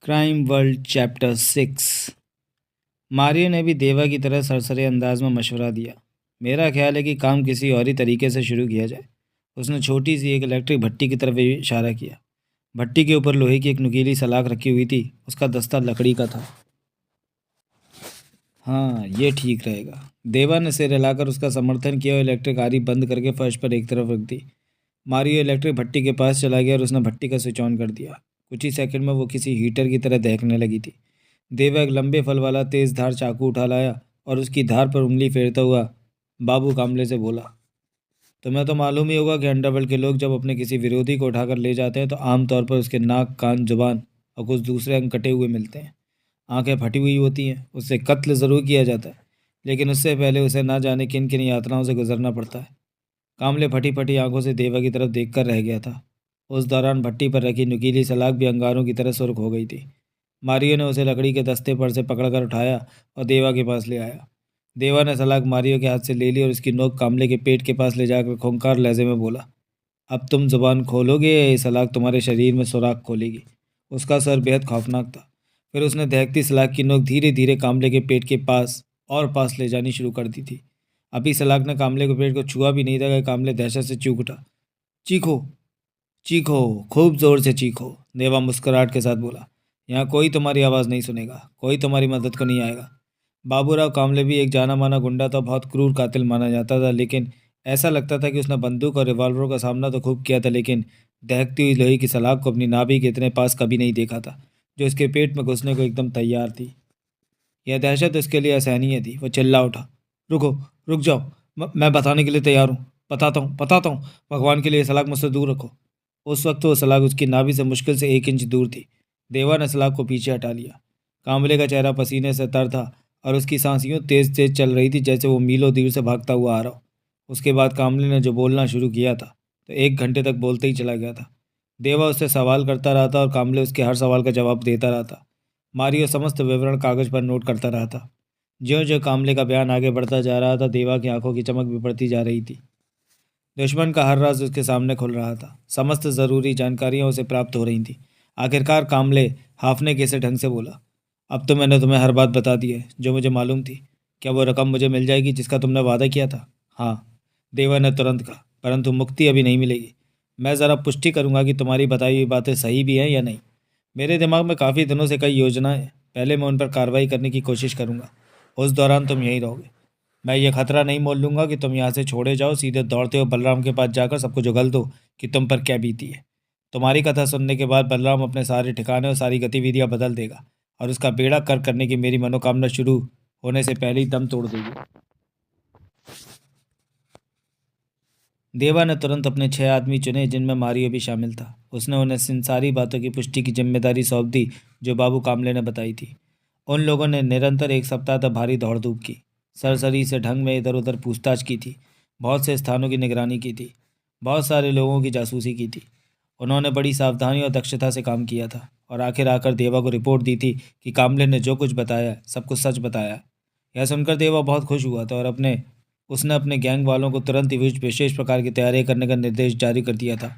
Crime world chapter 6। Mario ने भी देवा की तरह सरसरे अंदाज में मशवरा दिया। मेरा ख्याल है कि काम किसी और ही तरीके से शुरू किया जाए। उसने छोटी सी एक इलेक्ट्रिक भट्टी की तरफ इशारा किया। भट्टी के ऊपर लोहे की एक नुकीली सलाख रखी हुई थी। उसका दस्ता लकड़ी का था। हाँ, ये ठीक रहेगा। देवा ने सिर हिलाकर उसका समर्थन किया और इलेक्ट्रिक आरी बंद करके फर्श पर एक तरफ रख दी। मारियो इलेक्ट्रिक भट्टी के पास चला गया और उसने भट्टी का स्विच ऑन कर दिया। कुछ ही सेकंड में वो किसी हीटर की तरह दहकने लगी थी। देवा एक लंबे फल वाला तेज धार चाकू उठा लाया और उसकी धार पर उंगली फेरता हुआ बाबू कामले से बोला, तुम्हें तो मालूम ही होगा कि अंडरवर्ल्ड के लोग जब अपने किसी विरोधी को उठाकर ले जाते हैं तो आमतौर पर उसके नाक, कान, जुबान और कुछ दूसरे अंग कटे हुए मिलते हैं। आंखें फटी हुई होती हैं। उससे कत्ल ज़रूर किया जाता है, लेकिन उससे पहले उसे ना जाने किन किन यातनाओं से गुजरना पड़ता है। कामले फटी फटी आंखों से देवा की तरफ देखकर रह गया था। उस दौरान भट्टी पर रखी नुकीली सलाख भी अंगारों की तरह सुर्ख हो गई थी। मारियो ने उसे लकड़ी के दस्ते पर से पकड़कर उठाया और देवा के पास ले आया। देवा ने सलाख मारियो के हाथ से ले ली और उसकी नोक कामले के पेट के पास ले जाकर खूंखार लहजे में बोला, अब तुम जुबान खोलोगे या ये सलाख तुम्हारे शरीर में सुराख खोलेगी। उसका सर बेहद खौफनाक था। फिर उसने दहकती सलाख की नोक धीरे धीरे कामले के पेट के पास और पास ले जानी शुरू कर दी थी। अभी सलाख ने कामले के पेट को छुआ भी नहीं था कि कामले दहशत से चीख उठा। चीखो, चीखो, खूब जोर से चीखो, देवा मुस्कुराहट के साथ बोला। यहाँ कोई तुम्हारी आवाज़ नहीं सुनेगा, कोई तुम्हारी मदद को नहीं आएगा। बाबूराव कामले भी एक जाना माना गुंडा था, बहुत क्रूर कातिल माना जाता था, लेकिन ऐसा लगता था कि उसने बंदूक और रिवॉल्वरों का सामना तो खूब किया था, लेकिन दहकती हुई लोहे की सलाख को अपनी नाभि के इतने पास कभी नहीं देखा था, जो उसके पेट में घुसने को एकदम तैयार थी। यह दहशत उसके लिए असहनीय थी। वो चिल्ला उठा, रुको, रुक जाओ, मैं बताने के लिए तैयार हूँ, बताता हूँ, भगवान के लिए सलाख मुझसे दूर रखो। उस वक्त वो सलाख उसकी नाभि से मुश्किल से 1 इंच दूर थी। देवा ने सलाख को पीछे हटा लिया। कांबले का चेहरा पसीने से तर था और उसकी सांस यूं तेज तेज चल रही थी जैसे वो मीलों दूर से भागता हुआ आ रहा हो। उसके बाद कांबले ने जो बोलना शुरू किया था तो 1 घंटे तक बोलते ही चला गया था। देवा उससे सवाल करता रहा था और कांबले उसके हर सवाल का जवाब देता रहा था। मारियो समस्त विवरण कागज पर नोट करता रहा था। ज्यों ज्यों कामले का बयान आगे बढ़ता जा रहा था, देवा की आंखों की चमक भी बढ़ती जा रही थी। दुश्मन का हर राज उसके सामने खुल रहा था। समस्त ज़रूरी जानकारियां उसे प्राप्त हो रही थीं। आखिरकार कामले हाफने के से ढंग से बोला, अब तो मैंने तुम्हें हर बात बता दी है जो मुझे मालूम थी। क्या वो रकम मुझे मिल जाएगी जिसका तुमने वादा किया था? हाँ, देवा ने तुरंत कहा, परंतु मुक्ति अभी नहीं मिलेगी। मैं ज़रा पुष्टि करूंगा कि तुम्हारी बताई हुई बातें सही भी हैं या नहीं। मेरे दिमाग में काफ़ी दिनों से कई योजनाएं हैं। पहले मैं उन पर कार्रवाई करने की कोशिश करूंगा। उस दौरान तुम यहीं रहोगे। मैं ये खतरा नहीं मोल लूंगा कि तुम यहाँ से छोड़े जाओ, सीधे दौड़ते हो बलराम के पास जाकर सबको जुगल दो कि तुम पर क्या बीती है। तुम्हारी कथा सुनने के बाद बलराम अपने सारे ठिकाने और सारी गतिविधियां बदल देगा और उसका बेड़ा कर करने की मेरी मनोकामना शुरू होने से पहले ही दम तोड़ देगी। देवा ने तुरंत अपने 6 आदमी चुने, जिनमें मारियो भी शामिल था। उसने उन्हें इन सारी बातों की पुष्टि की जिम्मेदारी सौंप दी जो बाबू कामले ने बताई थी। उन लोगों ने निरंतर 1 सप्ताह तक भारी दौड़ धूप की, सरसरी से ढंग में इधर उधर पूछताछ की थी, बहुत से स्थानों की निगरानी की थी, बहुत सारे लोगों की जासूसी की थी। उन्होंने बड़ी सावधानी और दक्षता से काम किया था और आखिर आकर देवा को रिपोर्ट दी थी कि कामले ने जो कुछ बताया सब कुछ सच बताया। यह सुनकर देवा बहुत खुश हुआ था और उसने अपने गैंग वालों को तुरंत ही विशेष प्रकार की तैयारी करने का निर्देश जारी कर दिया था।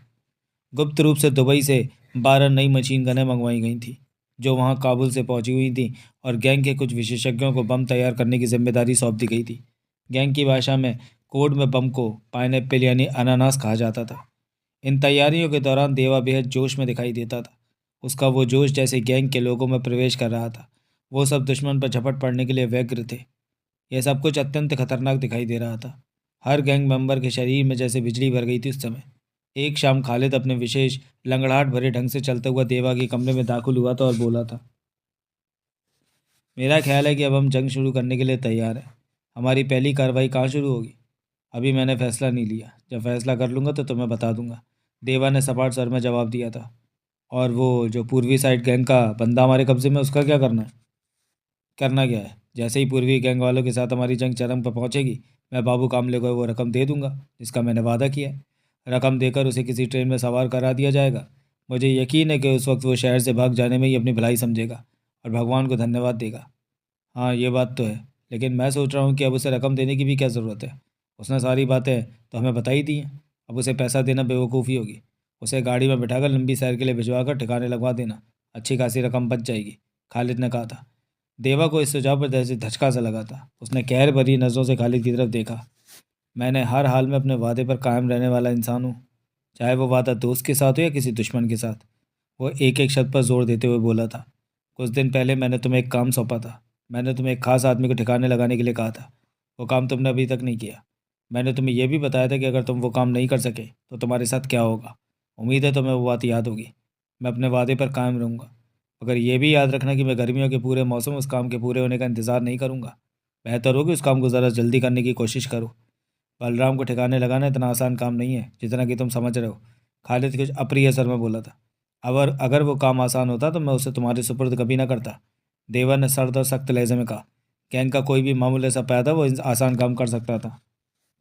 गुप्त रूप से दुबई से 12 नई मशीन गनें मंगवाई गई थीं, जो वहां काबुल से पहुंची हुई थीं, और गैंग के कुछ विशेषज्ञों को बम तैयार करने की जिम्मेदारी सौंप दी गई थी। गैंग की भाषा में कोड में बम को पाइनएप्पल यानी अनानास कहा जाता था। इन तैयारियों के दौरान देवा बेहद जोश में दिखाई देता था। उसका वो जोश जैसे गैंग के लोगों में प्रवेश कर रहा था। वो सब दुश्मन पर झपट पड़ने के लिए व्यग्र थे। यह सब कुछ अत्यंत खतरनाक दिखाई दे रहा था। हर गैंग मेंबर के शरीर में जैसे बिजली भर गई थी उस समय। एक शाम खालिद अपने विशेष लंगड़ाहट भरे ढंग से चलता हुआ देवा के कमरे में दाखिल हुआ था और बोला था, मेरा ख्याल है कि अब हम जंग शुरू करने के लिए तैयार हैं। हमारी पहली कार्रवाई कहाँ शुरू होगी? अभी मैंने फैसला नहीं लिया। जब फैसला कर लूँगा तो तुम्हें बता दूंगा, देवा ने सपाट स्वर में जवाब दिया था। और वो जो पूर्वी साइड गैंग का बंदा हमारे कब्जे में, उसका क्या करना है? करना क्या है? जैसे ही पूर्वी गैंग वालों के साथ हमारी जंग चरम पर पहुंचेगी, मैं बाबू कामले को वो रकम दे दूंगा जिसका मैंने वादा किया है। रकम देकर उसे किसी ट्रेन में सवार करा दिया जाएगा। मुझे यकीन है कि उस वक्त वो शहर से भाग जाने में ही अपनी भलाई समझेगा और भगवान को धन्यवाद देगा। हाँ, ये बात तो है, लेकिन मैं सोच रहा हूँ कि अब उसे रकम देने की भी क्या ज़रूरत है। उसने सारी बातें तो हमें बता ही दी हैं। अब उसे पैसा देना बेवकूफ़ी होगी। उसे गाड़ी में बिठाकर लंबी सैर के लिए भिजवा कर ठिकाने लगवा देना अच्छी खासी रकम बच जाएगी, खालिद ने कहा था। देवा को इस सुझाव पर जैसे धचका सा लगा था। उसने कहर भरी नज़रों से खालिद की तरफ देखा। मैंने हर हाल में अपने वादे पर कायम रहने वाला इंसान हूँ, चाहे वो वादा दोस्त के साथ हो या किसी दुश्मन के साथ। वो एक एक शब्द पर जोर देते हुए बोला था। कुछ दिन पहले मैंने तुम्हें एक काम सौंपा था। मैंने तुम्हें एक खास आदमी को ठिकाने लगाने के लिए कहा था। वो काम तुमने अभी तक नहीं किया। मैंने तुम्हें यह भी बताया था कि अगर तुम वो काम नहीं कर सके तो तुम्हारे साथ क्या होगा। उम्मीद है तुम्हें वो बात याद होगी। मैं अपने वादे पर कायम रहूँगा। मगर यह भी याद रखना कि मैं गर्मियों के पूरे मौसम उस काम के पूरे होने का इंतज़ार नहीं करूँगा। बेहतर हो कि उस काम को ज़रा जल्दी करने की कोशिश करो। बलराम को ठिकाने लगाना इतना आसान काम नहीं है जितना कि तुम समझ रहे हो। खालिद कुछ अप्रिय स्वर में बोला था। अगर अगर वो काम आसान होता तो मैं उसे तुम्हारे सुपुर्द कभी ना करता। देवर ने सर्द और सख्त लहजे में कहा। गैंग का कोई भी मामूली सा पैदा वो आसान काम कर सकता था।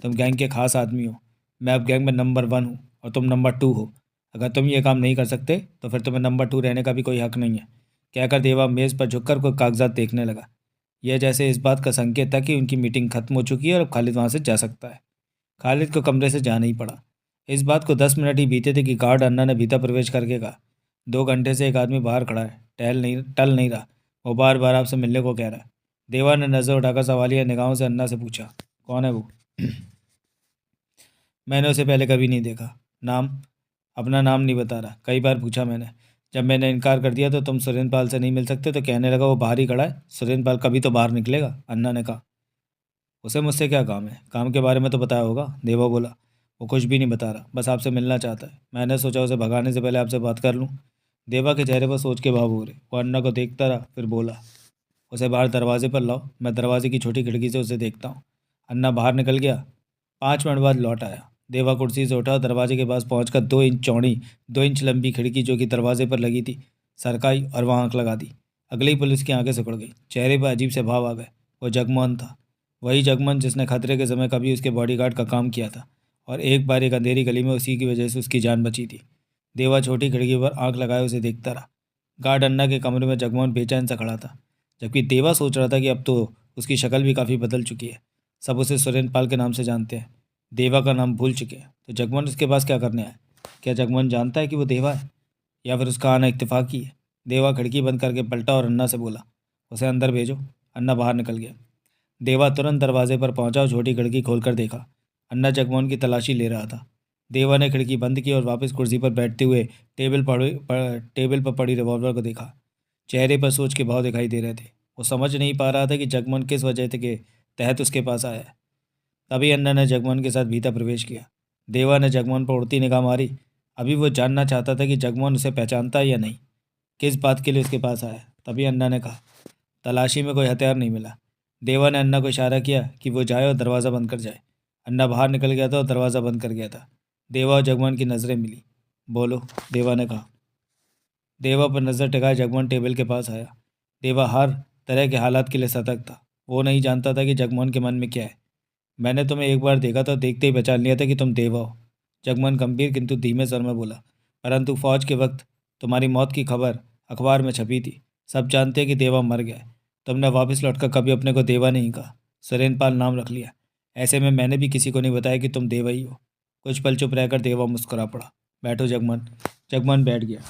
तुम गैंग के खास आदमी हो। मैं अब गैंग में नंबर 1 हूँ और तुम नंबर 2 हो। अगर तुम ये काम नहीं कर सकते तो फिर तुम्हें नंबर 2 रहने का भी कोई हक नहीं है। कहकर देवा मेज़ पर झुककर कोई कागजात देखने लगा। यह जैसे इस बात का संकेत था कि उनकी मीटिंग खत्म हो चुकी है और अब खालिद वहाँ से जा सकता है। खालिद को कमरे से जाना ही पड़ा। इस बात को 10 मिनट ही बीते थे कि गार्ड अन्ना ने भीतर प्रवेश करके कहा, 2 घंटे से एक आदमी बाहर खड़ा है, टल नहीं रहा। वो बार बार आपसे मिलने को कह रहा है। देवा ने नज़र उठाकर सवालिया निगाहों से अन्ना से पूछा, कौन है वो? मैंने उसे पहले कभी नहीं देखा। नाम? अपना नाम नहीं बता रहा। कई बार पूछा मैंने। जब मैंने इनकार कर दिया तो तुम सुरेंद्र पाल से नहीं मिल सकते तो कहने लगा वो बाहर ही खड़ा है, सुरेंद्र पाल कभी तो बाहर निकलेगा, अन्ना ने कहा। उसे मुझसे क्या काम है? काम के बारे में तो बताया होगा, देवा बोला। वो कुछ भी नहीं बता रहा, बस आपसे मिलना चाहता है। मैंने सोचा उसे भगाने से पहले आपसे बात कर लूँ। देवा के चेहरे पर सोच के भाव हो रहे। वो अन्ना को देखता रहा, फिर बोला, उसे बाहर दरवाजे पर लाओ, मैं दरवाजे की छोटी खिड़की से उसे देखता हूँ। अन्ना बाहर निकल गया। 5 मिनट बाद लौट आया। देवा कुर्सी से उठा, दरवाजे के पास पहुंचकर 2 इंच चौड़ी, 2 इंच लंबी खिड़की जो कि दरवाजे पर लगी थी सरकाई और वहाँ आँख लगा दी। अगली पुलिस की आंखें सिकुड़ गई, चेहरे पर अजीब से भाव आ गए। वो जगमोहन था, वही जगमोहन जिसने खतरे के समय कभी उसके बॉडीगार्ड का काम किया था और एक बार एक अंधेरी गली में उसी की वजह से उसकी जान बची थी। देवा छोटी खिड़की पर आंख लगाए उसे देखता रहा। गार्ड अन्ना के कमरे में जगमोहन बेचैन सा खड़ा था, जबकि देवा सोच रहा था कि अब तो उसकी शक्ल भी काफ़ी बदल चुकी है। सब उसे सुरेंद्र पाल के नाम से जानते हैं, देवा का नाम भूल चुके हैं। तो जगमोहन इसके पास क्या करने आया? क्या जगमोहन जानता है कि वो देवा है या फिर उसका आना इत्तेफाकी है? देवा खिड़की बंद करके पलटा और अन्ना से बोला, उसे अंदर भेजो। अन्ना बाहर निकल गया। देवा तुरंत दरवाजे पर पहुंचा और छोटी खिड़की खोलकर देखा। अन्ना जगमोहन की तलाशी ले रहा था। देवा ने खिड़की बंद की और वापस कुर्सी पर बैठते हुए टेबल पर पड़ी रिवॉल्वर को देखा। चेहरे पर सोच के भाव दिखाई दे रहे थे। वो समझ नहीं पा रहा था कि जगमोहन किस वजह के तहत उसके पास आया है। तभी अन्ना ने जगमोहन के साथ भीतर प्रवेश किया। देवा ने जगमोहन पर उड़ती निगाह मारी। अभी वो जानना चाहता था कि जगमोहन उसे पहचानता है या नहीं, किस बात के लिए उसके पास आया। तभी अन्ना ने कहा, तलाशी में कोई हथियार नहीं मिला। देवा ने अन्ना को इशारा किया कि वो जाए और दरवाज़ा बंद कर जाए। अन्ना बाहर निकल गया था और दरवाज़ा बंद कर गया था। देवा और जगमोहन की नज़रें मिली। बोलो, देवा ने कहा। देवा पर नज़र टिकाए जगमोहन टेबल के पास आया। देवा हर तरह के हालात के लिए सतर्क था। वो नहीं जानता था कि जगमोहन के मन में क्या है। मैंने तुम्हें एक बार देखा था, देखते ही पहचान लिया था कि तुम देवा हो, जगमोहन गंभीर किंतु धीमे स्वर में बोला। परंतु फौज के वक्त तुम्हारी मौत की खबर अखबार में छपी थी। सब जानते हैं कि देवा मर गया है। तुमने वापस लौटकर कभी अपने को देवा नहीं कहा, सुरेंद्र पाल नाम रख लिया। ऐसे में मैंने भी किसी को नहीं बताया कि तुम देवा ही हो। कुछ पल चुप रहकर देवा मुस्कुरा पड़ा। बैठो जगमोहन। जगमोहन बैठ गया।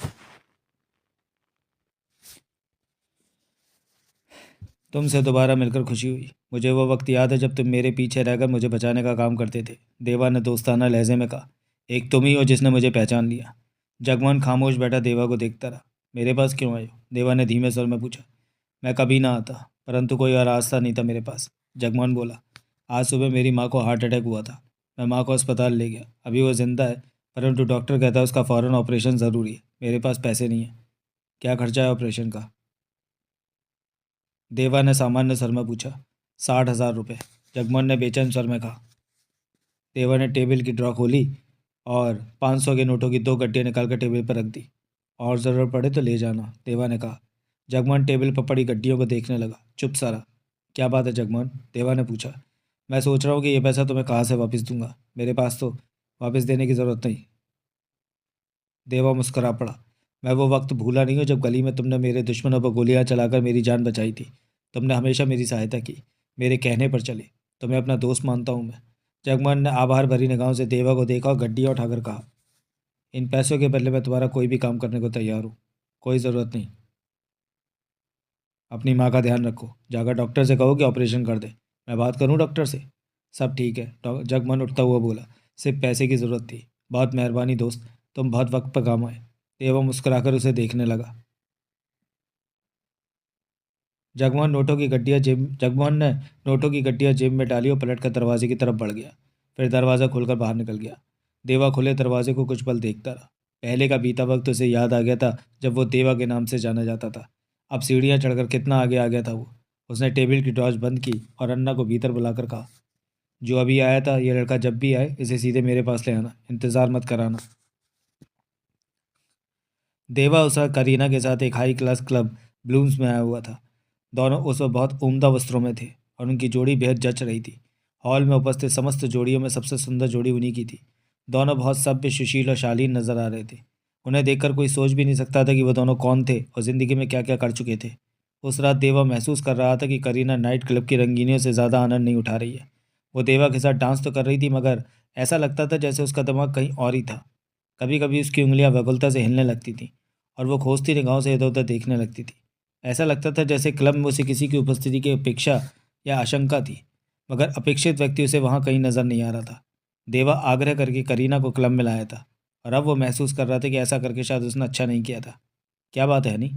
तुमसे दोबारा मिलकर खुशी हुई। मुझे वो वक्त याद है जब तुम मेरे पीछे रहकर मुझे बचाने का काम करते थे, देवा ने दोस्ताना लहजे में कहा। एक तुम ही हो जिसने मुझे पहचान लिया। जगमोहन खामोश बैठा देवा को देखता रहा। मेरे पास क्यों आए हो? देवा ने धीमे स्वर में पूछा। मैं कभी ना आता, परंतु कोई और रास्ता नहीं था मेरे पास, जगमोहन बोला। आज सुबह मेरी माँ को हार्ट अटैक हुआ था। मैं माँ को अस्पताल ले गया। अभी वो जिंदा है, परंतु डॉक्टर कहता है उसका फ़ौरन ऑपरेशन ज़रूरी है। मेरे पास पैसे नहीं है। क्या खर्चा है ऑपरेशन का? देवा ने सामान्य स्वर में पूछा। 60,000 रुपये, जगमोहन ने बेचैन स्वर में कहा। देवा ने टेबल की ड्रॉ खोली और 500 के नोटों की 2 गड्डियाँ निकालकर टेबल पर रख दी। और ज़रूरत पड़े तो ले जाना, देवा ने कहा। जगमोहन टेबल पर पड़ी गड्डियों को देखने लगा, चुप सा रहा। क्या बात है जगमोहन? देवा ने पूछा। मैं सोच रहा हूँ कि ये पैसा तुम्हें कहाँ से वापस दूंगा। मेरे पास तो वापस देने की ज़रूरत नहीं। देवा मुस्करा पड़ा। मैं वो वक्त भूला नहीं हूँ जब गली में तुमने मेरे दुश्मनों पर गोलियां चलाकर मेरी जान बचाई थी। तुमने हमेशा मेरी सहायता की, मेरे कहने पर चले। तुम्हें अपना दोस्त मानता हूँ मैं। जगमोहन ने आभार भरी निगाहों से देवा को देखा और गड्डियाँ उठाकर कहा, इन पैसों के बदले में तुम्हारा कोई भी काम करने को तैयार हूँ। कोई ज़रूरत नहीं। अपनी माँ का ध्यान रखो, जाकर डॉक्टर से कहो कि ऑपरेशन कर दे। मैं बात करूँ डॉक्टर से? सब ठीक है, जगमन उठता हुआ बोला। सिर्फ पैसे की ज़रूरत थी। बहुत मेहरबानी दोस्त, तुम बहुत वक्त पर काम आए। देवा मुस्कुराकर उसे देखने लगा। जगमोहन ने नोटों की गड्डियाँ जेब में डाली और पलटकर दरवाजे की तरफ बढ़ गया। फिर दरवाज़ा खोलकर बाहर निकल गया। देवा खुले दरवाजे को कुछ पल देखता रहा। पहले का बीता वक्त उसे याद आ गया था, जब वो देवा के नाम से जाना जाता था। अब सीढ़ियाँ चढ़कर कितना आगे आ गया था वो। उसने टेबल की टॉर्च बंद की और अन्ना को भीतर बुलाकर कहा, जो अभी आया था, ये लड़का जब भी आए इसे सीधे मेरे पास ले आना, इंतज़ार मत कराना। देवा उस वक्त करीना के साथ एक हाई क्लास क्लब ब्लूम्स में आया हुआ था। दोनों उस वक्त बहुत उम्दा वस्त्रों में थे और उनकी जोड़ी बेहद जच रही थी। हॉल में उपस्थित समस्त जोड़ियों में सबसे सुंदर जोड़ी उन्हीं की थी। दोनों बहुत सभ्य, सुशील और शालीन नजर आ रहे थे। उन्हें देखकर कोई सोच भी नहीं सकता था कि वो दोनों कौन थे और ज़िंदगी में क्या क्या कर चुके थे। उस रात देवा महसूस कर रहा था कि करीना नाइट क्लब की रंगीनियों से ज़्यादा आनंद नहीं उठा रही है। वो देवा के साथ डांस तो कर रही थी, मगर ऐसा लगता था जैसे उसका दिमाग कहीं और ही था। कभी कभी उसकी उंगलियां व्याकुलता से हिलने लगती थीं और वो खोजती निगाहों से इधर उधर देखने लगती थी। ऐसा लगता था जैसे क्लब में उसे किसी की उपस्थिति की अपेक्षा या आशंका थी, मगर अपेक्षित व्यक्ति उसे वहाँ कहीं नजर नहीं आ रहा था। देवा आग्रह करके करीना को क्लब में लाया था और अब वो महसूस कर रहा था कि ऐसा करके शायद उसने अच्छा नहीं किया था। क्या बात है हनी?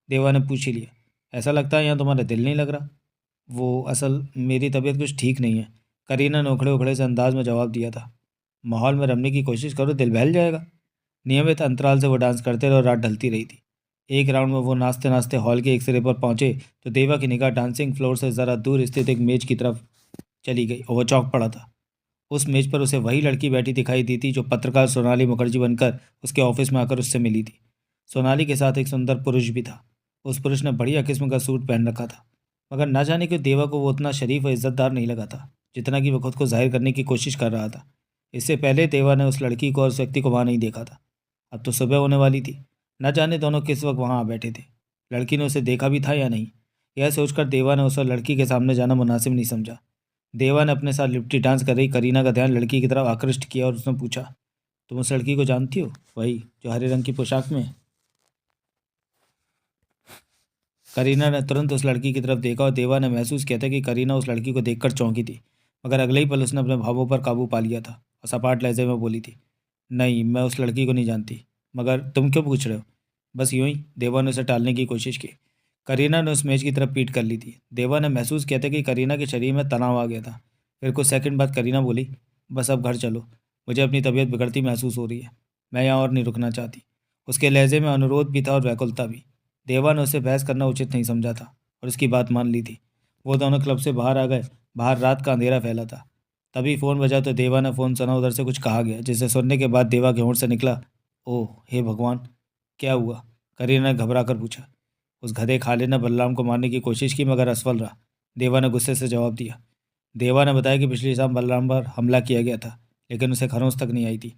देवा ने पूछ ही लिया। ऐसा लगता है यहाँ तुम्हारा दिल नहीं लग रहा। वो असल मेरी तबीयत कुछ ठीक नहीं है, करीना ने उखड़े उखड़े से अंदाज में जवाब दिया था। माहौल में रमने की कोशिश करो, दिल बहल जाएगा। नियमित अंतराल से वो डांस करते रहे और रात ढलती रही थी। एक राउंड में वो नाचते नाचते हॉल के एक सिरे पर पहुंचे तो देवा की निगाह डांसिंग फ्लोर से ज़रा दूर स्थित एक मेज की तरफ चली गई और वो चौंक पड़ा था। उस मेज पर उसे वही लड़की बैठी दिखाई दी थी जो पत्रकार सोनाली मुखर्जी बनकर उसके ऑफिस में आकर उससे मिली थी। सोनाली के साथ एक सुंदर पुरुष भी था। उस पुरुष ने बढ़िया किस्म का सूट पहन रखा था, मगर न जाने क्यों देवा को वो उतना शरीफ और इज्जतदार नहीं लगा था जितना कि वो खुद को जाहिर करने की कोशिश कर रहा था। इससे पहले देवा ने उस लड़की को और उस व्यक्ति को वहाँ नहीं देखा था। अब तो सुबह होने वाली थी। न जाने दोनों किस वक्त वहाँ आ बैठे थे। लड़की ने उसे देखा भी था या नहीं, यह सोचकर देवा ने उस लड़की के सामने जाना मुनासिब नहीं समझा। देवा ने अपने साथ लिपटी डांस कर रही करीना का ध्यान लड़की की तरफ आकृष्ट किया और उसने पूछा, तुम उस लड़की को जानती हो, वही जो हरे रंग की पोशाक में है? करीना ने तुरंत उस लड़की की तरफ देखा और देवा ने महसूस किया था कि करीना उस लड़की को देखकर चौंकी थी, मगर अगले ही पल उसने अपने भावों पर काबू पा लिया था और सपाट लहजे में बोली थी, नहीं, मैं उस लड़की को नहीं जानती। मगर तुम क्यों पूछ रहे हो? बस यूं ही, देवा ने उसे टालने की कोशिश की। करीना ने उस मेज की तरफ पीट कर ली थी। देवा ने महसूस किया था कि करीना के शरीर में तनाव आ गया था। फिर कुछ सेकंड बाद करीना बोली, बस अब घर चलो, मुझे अपनी तबीयत बिगड़ती महसूस हो रही है, मैं यहाँ और नहीं रुकना चाहती। उसके लहजे में अनुरोध भी था और व्याकुलता भी। देवा ने उससे बहस करना उचित नहीं समझा था और उसकी बात मान ली थी। वो दोनों क्लब से बाहर आ गए। बाहर रात का अंधेरा फैला था। तभी फ़ोन बजा तो देवा ने फ़ोन सुना, उधर से कुछ कहा गया, जिसे सुनने के बाद देवा के होंठ से निकला, ओह हे भगवान, क्या हुआ? करीना ने घबरा कर पूछा। उस गधे खाले ने बलराम को मारने की कोशिश की, मगर असफल रहा, देवा ने गुस्से से जवाब दिया। देवा ने बताया कि पिछली शाम बलराम पर हमला किया गया था, लेकिन उसे खरोंच तक नहीं आई थी।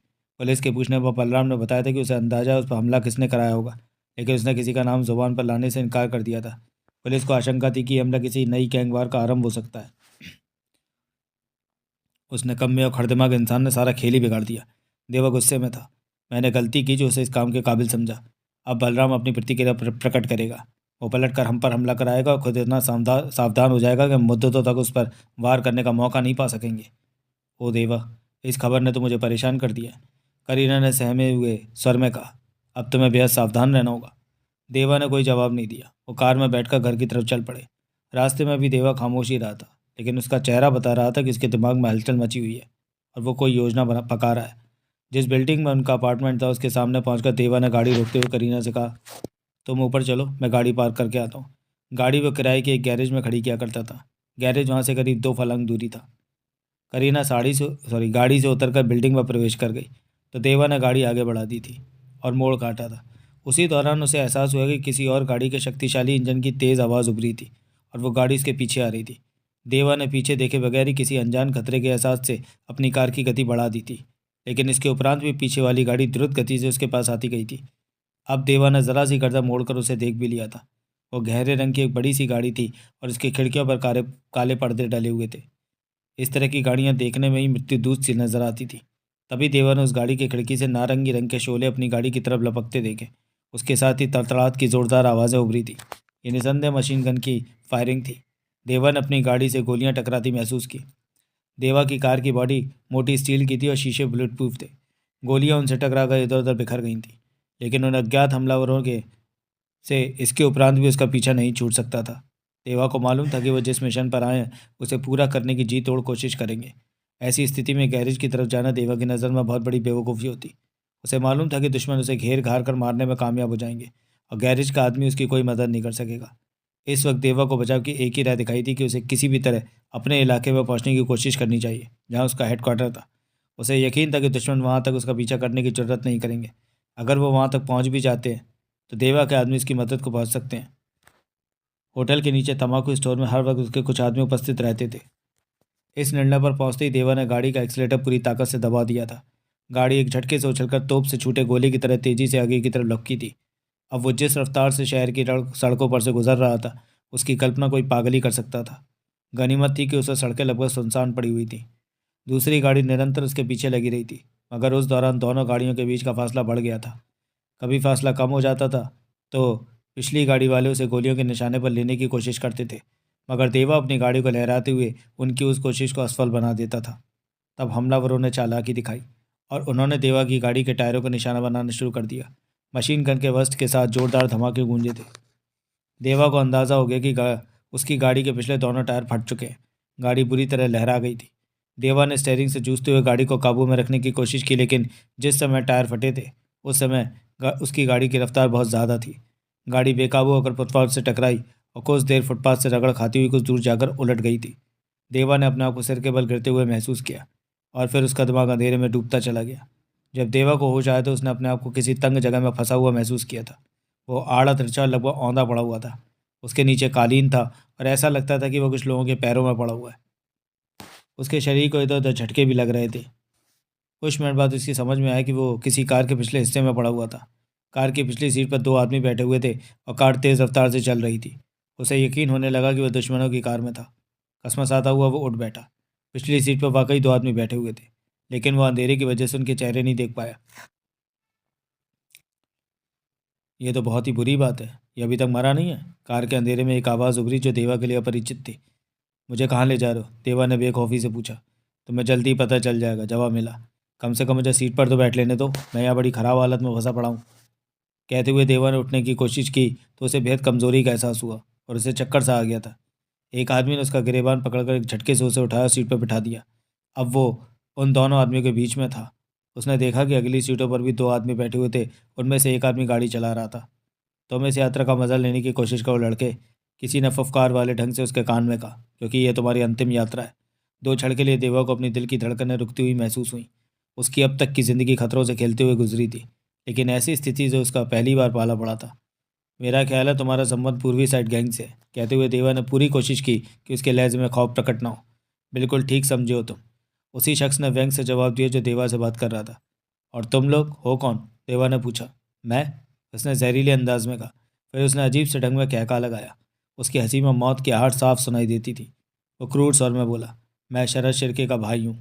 पुलिस के पूछने पर बलराम ने बताया था कि उसे अंदाजा उस पर हमला किसने कराया होगा, लेकिन उसने किसी का नाम जुबान पर लाने से इनकार कर दिया था। पुलिस को आशंका थी कि हमला किसी नई गैंगवार का आरंभ हो सकता है। उस निकम्मे और खड़दिमाग इंसान ने सारा खेल ही बिगाड़ दिया। देवा गुस्से में था। मैंने गलती की जो उसे इस काम के काबिल समझा। अब बलराम अपनी प्रतिक्रिया प्रकट करेगा। वो पलट कर हम पर हमला कराएगा और खुद इतना सावधान हो जाएगा कि हम मुद्दतों तक उस पर वार करने का मौका नहीं पा सकेंगे। ओ देवा, इस खबर ने तो मुझे परेशान कर दिया। करीना ने सहमे हुए स्वर में कहा, अब तुम्हें बेहद सावधान रहना होगा। देवा ने कोई जवाब नहीं दिया। वो कार में बैठकर घर की तरफ चल पड़े। रास्ते में भी देवा खामोश ही रहा था, लेकिन उसका चेहरा बता रहा था कि उसके दिमाग में हलचल मची हुई है और वो कोई योजना बना पका रहा है। जिस बिल्डिंग में उनका अपार्टमेंट था, उसके सामने पहुंचकर देवा ने गाड़ी रोकते हुए करीना से कहा, तुम ऊपर चलो, मैं गाड़ी पार्क करके आता हूँ। गाड़ी वो किराए के एक गैरेज में खड़ी किया करता था। गैरेज वहाँ से करीब 2 फर्लांग दूरी था। करीना गाड़ी से उतरकर बिल्डिंग में प्रवेश कर गई तो देवा ने गाड़ी आगे बढ़ा दी थी और मोड़ काटा था। उसी दौरान उसे एहसास हुआ कि किसी और गाड़ी के शक्तिशाली इंजन की तेज़ आवाज़ उभरी थी और वो गाड़ी उसके पीछे आ रही थी। देवा ने पीछे देखे बगैर ही किसी अनजान खतरे के एहसास से अपनी कार की गति बढ़ा दी थी, लेकिन इसके उपरांत भी पीछे वाली गाड़ी द्रुत गति से उसके पास आती गई थी। अब देवा ने ज़रा सी गर्दन मोड़कर उसे देख भी लिया था। वो गहरे रंग की एक बड़ी सी गाड़ी थी और उसकी खिड़कियों पर काले काले पर्दे डले हुए थे। इस तरह की गाड़ियां देखने में ही मृत्यु दूत सी नजर आती थी। तभी देवा ने उस गाड़ी की खिड़की से नारंगी रंग के शोले अपनी गाड़ी की तरफ लपकते देखे। उसके साथ ही तड़तड़ाहट की जोरदार आवाज़ें उभरी थी। ये निसंदेह मशीन गन की फायरिंग थी। देवा ने अपनी गाड़ी से गोलियां टकराती महसूस की। देवा की कार की बॉडी मोटी स्टील की थी और शीशे बुलेट प्रूफ थे। गोलियां उनसे टकरा कर इधर उधर बिखर गई थी, लेकिन उन अज्ञात हमलावरों के से इसके उपरांत भी उसका पीछा नहीं छूट सकता था। देवा को मालूम था कि वह जिस मिशन पर आए हैं उसे पूरा करने की जी तोड़ कोशिश करेंगे। ऐसी स्थिति में गैरेज की तरफ जाना देवा की नज़र में बहुत बड़ी बेवकूफ़ी होती। उसे मालूम था कि दुश्मन उसे घेर घार कर मारने में कामयाब हो जाएंगे और गैरेज का आदमी उसकी कोई मदद नहीं कर सकेगा। इस वक्त देवा को बचाव की एक ही राह दिखाई थी कि उसे किसी भी तरह अपने इलाके में पहुंचने की कोशिश करनी चाहिए जहां उसका हेडक्वार्टर था। उसे यकीन था कि दुश्मन वहां तक उसका पीछा करने की जरूरत नहीं करेंगे। अगर वो वहां तक पहुंच भी जाते हैं तो देवा के आदमी उसकी मदद को पहुंच सकते हैं। होटल के नीचे तंबाकू स्टोर में हर वक्त उसके कुछ आदमी उपस्थित रहते थे। इस निर्णय पर पहुंचते ही देवा ने गाड़ी का एक्सीलेटर पूरी ताकत से दबा दिया था। गाड़ी एक झटके से उछलकर तोप से छूटे गोले की तरह तेजी से आगे की तरफ लपकी थी। अब वो जिस रफ्तार से शहर की सड़कों पर से गुजर रहा था उसकी कल्पना कोई पागल ही कर सकता था। गनीमत थी कि उसे सड़कें लगभग सुनसान पड़ी हुई थी। दूसरी गाड़ी निरंतर उसके पीछे लगी रही थी, मगर उस दौरान दोनों गाड़ियों के बीच का फासला बढ़ गया था। कभी फासला कम हो जाता था तो पिछली गाड़ी वाले उसे गोलियों के निशाने पर लेने की कोशिश करते थे, मगर देवा अपनी गाड़ी को लहराते हुए उनकी उस कोशिश को असफल बना देता था। तब हमलावरों ने चालाकी दिखाई और उन्होंने देवा की गाड़ी के टायरों को निशाना बनाना शुरू कर दिया। मशीन गन के वस्ट के साथ जोरदार धमाके गूंजे थे। देवा को अंदाज़ा हो गया कि उसकी गाड़ी के पिछले दोनों टायर फट चुके हैं। गाड़ी बुरी तरह लहरा गई थी। देवा ने स्टीयरिंग से जूझते हुए गाड़ी को काबू में रखने की कोशिश की, लेकिन जिस समय टायर फटे थे उस समय उसकी गाड़ी की रफ्तार बहुत ज़्यादा थी। गाड़ी बेकाबू होकर फुटपाथ से टकराई और कुछ देर फुटपाथ से रगड़ खाती हुई कुछ दूर जाकर उलट गई थी। देवा ने अपने आप को सिर के बल गिरते हुए महसूस किया और फिर उसका दिमाग अंधेरे में डूबता चला गया। जब देवा को होश आया तो उसने अपने आप को किसी तंग जगह में फंसा हुआ महसूस किया था। वो आड़ा तिरछा लगभग औंधा पड़ा हुआ था। उसके नीचे कालीन था और ऐसा लगता था कि वह कुछ लोगों के पैरों में पड़ा हुआ है। उसके शरीर को इधर उधर झटके भी लग रहे थे। कुछ मिनट बाद उसकी समझ में आया कि वो किसी कार के पिछले हिस्से में पड़ा हुआ था। कार की पिछली सीट पर दो आदमी बैठे हुए थे और कार तेज़ रफ्तार से चल रही थी। उसे यकीन होने लगा कि वह दुश्मनों की कार में था। कसमसाता हुआ वो उठ बैठा। पिछली सीट पर वाकई दो आदमी बैठे हुए थे, लेकिन वह अंधेरे की वजह से उनके चेहरे नहीं देख पाया। यह तो बहुत ही बुरी बात है, ये अभी तक मरा नहीं है। कार के अंधेरे में एक आवाज़ उभरी जो देवा के लिए अपरिचित थी। मुझे कहाँ ले जा रहे हो? देवा ने बेखौफी से पूछा। तुम्हें जल्दी पता चल जाएगा, जवाब मिला। कम से कम मुझे सीट पर तो बैठ लेने दो, मैं यहाँ बड़ी ख़राब हालत में फंसा पड़ा हूँ। कहते हुए देवा ने उठने की कोशिश की तो उसे बेहद कमज़ोरी का एहसास हुआ और उसे चक्कर सा आ गया था। एक आदमी ने उसका गिरेबान पकड़कर एक झटके से उसे उठाया और सीट पर बिठा दिया। अब वो उन दोनों आदमियों के बीच में था। उसने देखा कि अगली सीटों पर भी दो आदमी बैठे हुए थे। उनमें से एक आदमी गाड़ी चला रहा था। तो मैं इस यात्रा का मजा लेने की कोशिश करो लड़के, किसी ने फुफकार वाले ढंग से उसके कान में कहा, क्योंकि यह तुम्हारी अंतिम यात्रा है। दो क्षण के लिए देवा को अपनी दिल की धड़कनें रुकती हुई महसूस हुई। उसकी अब तक की ज़िंदगी खतरों से खेलते हुए गुजरी थी, लेकिन ऐसी स्थिति से उसका पहली बार पाला पड़ा था। मेरा ख्याल है तुम्हारा संबंध पूर्वी साइड गैंग से है, कहते हुए देवा ने पूरी कोशिश की कि उसके लहजे में खौफ प्रकट ना हो। बिल्कुल ठीक समझे हो तुम, उसी शख्स ने व्यंग से जवाब दिया जो देवा से बात कर रहा था। और तुम लोग हो कौन? देवा ने पूछा। मैं, उसने जहरीले अंदाज में कहा। फिर उसने अजीब से ढंग में कहका लगाया। उसकी हंसी में मौत की आहट साफ सुनाई देती थी। वो क्रूर स्वर में बोला, मैं शरद शिर्के का भाई हूँ।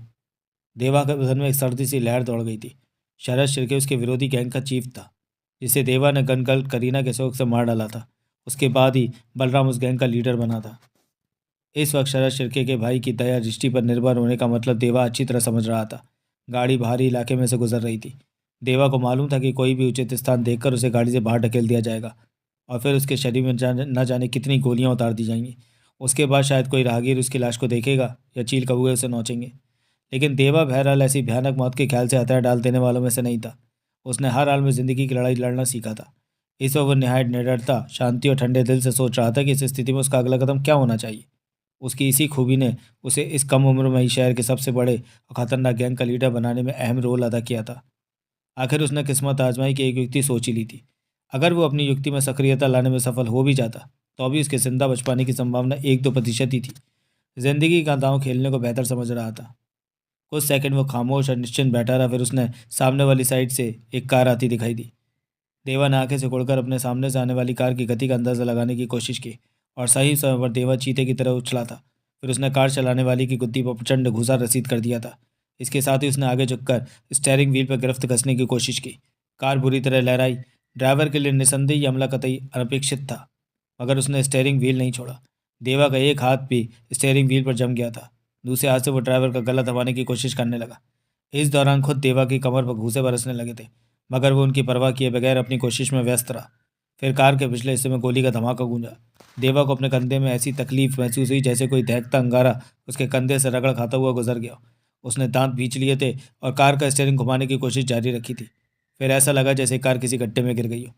देवा के बदन में एक सर्दी सी लहर दौड़ गई थी। शरद शिर्के उसके विरोधी गैंग का चीफ था, जिसे देवा ने गनगल करीना के शौक से मार डाला था। उसके बाद ही बलराम उस गैंग का लीडर बना था। इस वक्त शरद शिर्के के भाई की दया दृष्टि पर निर्भर होने का मतलब देवा अच्छी तरह समझ रहा था। गाड़ी भारी इलाके में से गुजर रही थी। देवा को मालूम था कि कोई भी उचित स्थान देखकर उसे गाड़ी से बाहर ढकेल दिया जाएगा और फिर उसके शरीर में न जाने कितनी गोलियां उतार दी जाएंगी। उसके बाद शायद कोई राहगीर उसकी लाश को देखेगा या चील कौए उसे नोचेंगे। लेकिन देवा बहरहाल ऐसी भयानक मौत के ख्याल से हथियार डाल देने वालों में से नहीं था। उसने हर हाल में ज़िंदगी की लड़ाई लड़ना सीखा था। इस वक्त वो निहायत निडरता, शांति और ठंडे दिल से सोच रहा था कि इस स्थिति में उसका अगला कदम क्या होना चाहिए। उसकी इसी खूबी ने उसे इस कम उम्र में ही शहर के सबसे बड़े और खतरनाक गैंग का लीडर बनाने में अहम रोल अदा किया था। आखिर उसने किस्मत आजमाई की एक युक्ति सोच ही ली थी। अगर वो अपनी युक्ति में सक्रियता लाने में सफल हो भी जाता तो अभी उसके जिंदा बच पाने की संभावना 1-2% ही थी। जिंदगी का दांव खेलने को बेहतर समझ रहा था। कुछ सेकंड वो खामोश और निश्चिंत बैठा रहा। फिर उसने सामने वाली साइड से एक कार आती दिखाई दी। देवा ने आंखें सिकुड़कर अपने सामने से आने वाली कार की गति का अंदाज़ा लगाने की कोशिश की और सही समय पर देवा चीते की तरह उछला था। फिर उसने कार चलाने वाली की गुद्दी पर प्रचंड घूसा रसीद कर दिया था। इसके साथ ही उसने आगे झुककर स्टीयरिंग व्हील पर गिरफ्त कसने की कोशिश की। कार बुरी तरह लहराई, ड्राइवर के लिए निस्संदेह ये हमला कतई अनपेक्षित था, मगर उसने स्टीयरिंग व्हील नहीं छोड़ा। देवा का एक हाथ भी स्टीयरिंग व्हील पर जम गया था। दूसरे हाथ से वो ड्राइवर का गला दबाने की कोशिश करने लगा। इस दौरान खुद देवा की कमर पर घूंसे बरसने लगे थे, मगर वो उनकी परवाह किए बगैर अपनी कोशिश में व्यस्त रहा। फिर कार के पिछले हिस्से में गोली का धमाका गूंजा। देवा को अपने कंधे में ऐसी तकलीफ महसूस हुई जैसे कोई दहकता अंगारा उसके कंधे से रगड़ खाता हुआ गुजर गया। उसने दांत भींच लिए थे और कार का स्टीयरिंग घुमाने की कोशिश जारी रखी थी। फिर ऐसा लगा जैसे कार किसी गड्ढे में गिर गई हो।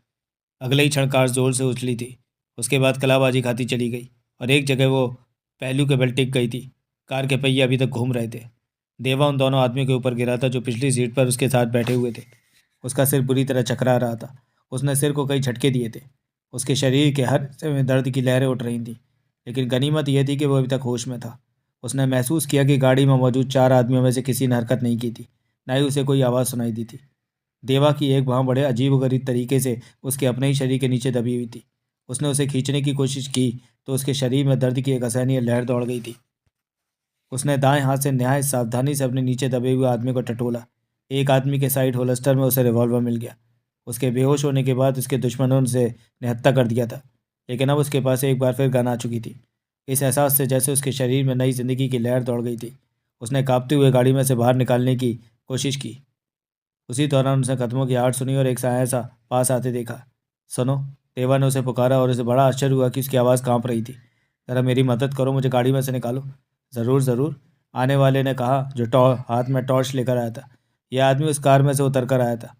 अगले ही क्षण कार जोर से उछली थी। उसके बाद कलाबाजी खाती चली गई और एक जगह वो पहलू के बल टिक गई थी। कार के पहिए अभी तक घूम रहे थे। देवा उन दोनों आदमियों के ऊपर गिरा था जो पिछली सीट पर उसके साथ बैठे हुए थे। उसका सिर बुरी तरह चकरा रहा था। उसने सिर को कई झटके दिए थे। उसके शरीर के हर हिस्से में दर्द की लहरें उठ रही थीं, लेकिन गनीमत यह थी कि वो अभी तक होश में था। उसने महसूस किया कि गाड़ी में मौजूद 4 आदमियों में से किसी ने हरकत नहीं की थी, न ही उसे कोई आवाज़ सुनाई दी थी। देवा की एक बाँह बड़े अजीबोगरीब तरीके से उसके अपने ही शरीर के नीचे दबी हुई थी। उसने उसे खींचने की कोशिश की तो उसके शरीर में दर्द की एक असहनीय लहर दौड़ गई थी। उसने दाएं हाथ से निहायत सावधानी से अपने नीचे दबे हुए आदमी को टटोला। एक आदमी के साइड होल्स्टर में उसे रिवॉल्वर मिल गया। उसके बेहोश होने के बाद उसके दुश्मनों से निहत्था कर दिया था, लेकिन अब उसके पास एक बार फिर गन आ चुकी थी। इस एहसास से जैसे उसके शरीर में नई जिंदगी की लहर दौड़ गई थी। उसने कांपते हुए गाड़ी में से बाहर निकालने की कोशिश की। उसी दौरान उसने कदमों की आहट सुनी और एक साया सा पास आते देखा। सुनो, देवा ने उसे पुकारा और उसे बड़ा आश्चर्य हुआ कि उसकी आवाज़ कांप रही थी। ज़रा मेरी मदद करो, मुझे गाड़ी में से निकालो। ज़रूर ज़रूर, आने वाले ने कहा, जो हाथ में टॉर्च लेकर आया था। यह आदमी उस कार में से उतर कर आया था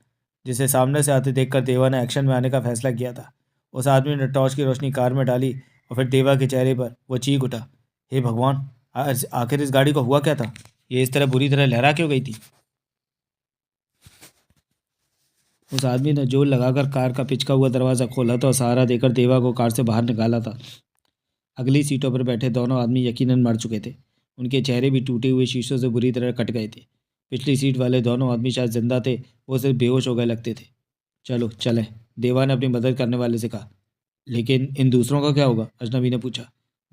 जिसे सामने से आते देखकर देवा ने एक्शन में आने का फैसला किया था। उस आदमी ने टॉर्च की रोशनी कार में डाली और फिर देवा के चेहरे पर वो चीख उठा, हे भगवान, आखिर इस गाड़ी को हुआ क्या था? ये इस तरह बुरी तरह लहरा क्यों गई थी? उस आदमी ने जोर लगाकर कार का पिचका हुआ दरवाज़ा खोला था और सहारा देकर देवा को कार से बाहर निकाला था। अगली सीटों पर बैठे दोनों आदमी यकीनन मर चुके थे। उनके चेहरे भी टूटे हुए शीशों से बुरी तरह कट गए थे। पिछली सीट वाले दोनों आदमी शायद जिंदा थे, वो सिर्फ बेहोश हो गए लगते थे। चलो चलें, देवा ने अपनी मदद करने वाले से कहा। लेकिन इन दूसरों का क्या होगा? अजनबी ने पूछा।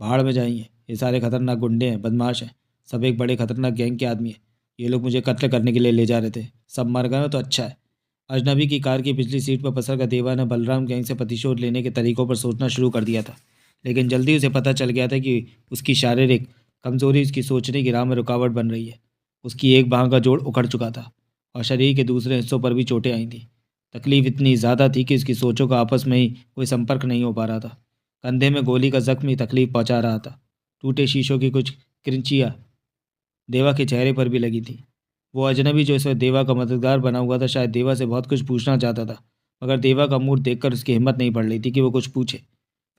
भाड़ में जाएंगे, ये सारे खतरनाक गुंडे हैं, बदमाश हैं, सब एक बड़े खतरनाक गैंग के आदमी हैं। ये लोग मुझे कत्ल करने के लिए ले जा रहे थे। सब मर गए हो तो अच्छा है। अजनबी की कार की पिछली सीट पर पसर का देवा ने बलराम गैंग से प्रतिशोध लेने के तरीकों पर सोचना शुरू कर दिया था, लेकिन जल्दी उसे पता चल गया था कि उसकी शारीरिक कमजोरी उसकी सोचने की राह में रुकावट बन रही है। उसकी एक बांह का जोड़ उखड़ चुका था और शरीर के दूसरे हिस्सों पर भी चोटें आई थीं। तकलीफ इतनी ज़्यादा थी कि उसकी सोचों का आपस में ही कोई संपर्क नहीं हो पा रहा था। कंधे में गोली का जख्म ही तकलीफ पहुंचा रहा था। टूटे शीशों की कुछ किरचियाँ देवा के चेहरे पर भी लगी थी। वो अजनबी जो इस वक्त देवा का मददगार बना हुआ था शायद देवा से बहुत कुछ पूछना चाहता था, मगर देवा का मूड देखकर उसकी हिम्मत नहीं पड़ रही थी कि वो कुछ पूछे।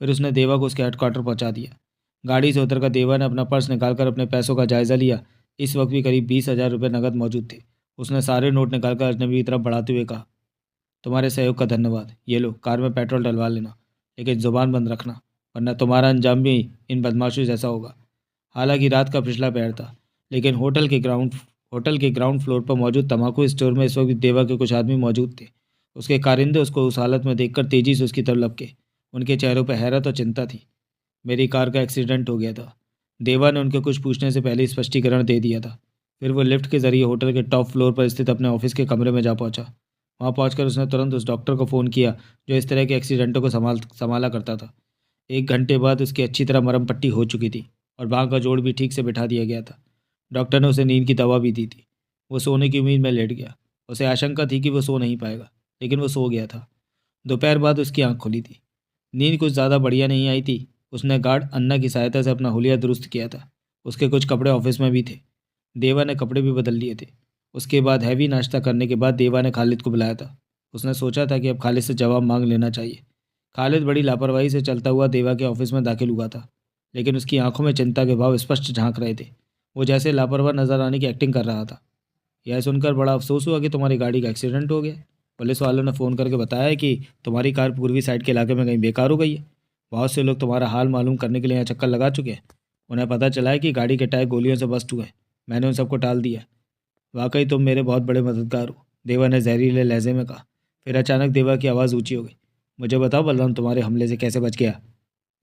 फिर उसने देवा को उसके हेडक्वार्टर पहुंचा दिया। गाड़ी से उतरकर देवा ने अपना पर्स निकालकर अपने पैसों का जायज़ा लिया। इस वक्त भी करीब 20,000 रुपये नकद मौजूद थे। उसने सारे नोट निकालकर अजनबी की तरफ बढ़ाते हुए कहा, तुम्हारे सहयोग का धन्यवाद। ये लो, कार में पेट्रोल डलवा लेना, लेकिन ज़ुबान बंद रखना, वरना तुम्हारा अंजाम भी इन बदमाशों जैसा होगा। हालांकि रात का पिछला पहर था, लेकिन होटल के ग्राउंड फ्लोर पर मौजूद तम्बाकू स्टोर में इस वक्त देवा के कुछ आदमी मौजूद थे। उसके कारिंदे उसको उस हालत में देखकर तेजी से उसकी तरफ लपके। उनके चेहरों पर हैरत और चिंता थी। मेरी कार का एक्सीडेंट हो गया था। देवा ने उनके कुछ पूछने से पहले स्पष्टीकरण दे दिया था। फिर वो लिफ्ट के जरिए होटल के टॉप फ्लोर पर स्थित अपने ऑफिस के कमरे में जा पहुंचा। वहां पहुंचकर उसने तुरंत उस डॉक्टर को फ़ोन किया जो इस तरह के एक्सीडेंटों को संभाला करता था। 1 घंटे बाद उसकी अच्छी तरह मरहम पट्टी हो चुकी थी और बाँह का जोड़ भी ठीक से बिठा दिया गया था। डॉक्टर ने उसे नींद की दवा भी दी थी। वो सोने की उम्मीद में लेट गया। उसे आशंका थी कि वो सो नहीं पाएगा, लेकिन वो सो गया था। दोपहर बाद उसकी आंख खुली थी। नींद कुछ ज़्यादा बढ़िया नहीं आई थी। उसने गार्ड अन्ना की सहायता से अपना हुलिया दुरुस्त किया था। उसके कुछ कपड़े ऑफिस में भी थे। देवा ने कपड़े भी बदल लिए थे। उसके बाद हैवी नाश्ता करने के बाद देवा ने खालिद को बुलाया था। उसने सोचा था कि अब खालिद से जवाब मांग लेना चाहिए। खालिद बड़ी लापरवाही से चलता हुआ देवा के ऑफिस में दाखिल हुआ था, लेकिन उसकी आंखों में चिंता के भाव स्पष्ट झांक रहे थे। वो जैसे लापरवाह नजर आने की एक्टिंग कर रहा था। यह सुनकर बड़ा अफसोस हुआ कि तुम्हारी गाड़ी का एक्सीडेंट हो गया। पुलिस वालों ने फ़ोन करके बताया है कि तुम्हारी कार पूर्वी साइड के इलाके में कहीं बेकार हो गई है। बहुत से लोग तुम्हारा हाल मालूम करने के लिए यहाँ चक्कर लगा चुके हैं। उन्हें पता चला है कि गाड़ी के टायर गोलियों से बस्ट हुए हैं। मैंने उन सबको टाल दिया। वाकई तुम मेरे बहुत बड़े मददगार हो, देवा ने जहरीले लहजे में कहा। फिर अचानक देवा की आवाज़ ऊंची हो गई। मुझे बताओ बलराम तुम्हारे हमले से कैसे बच गया?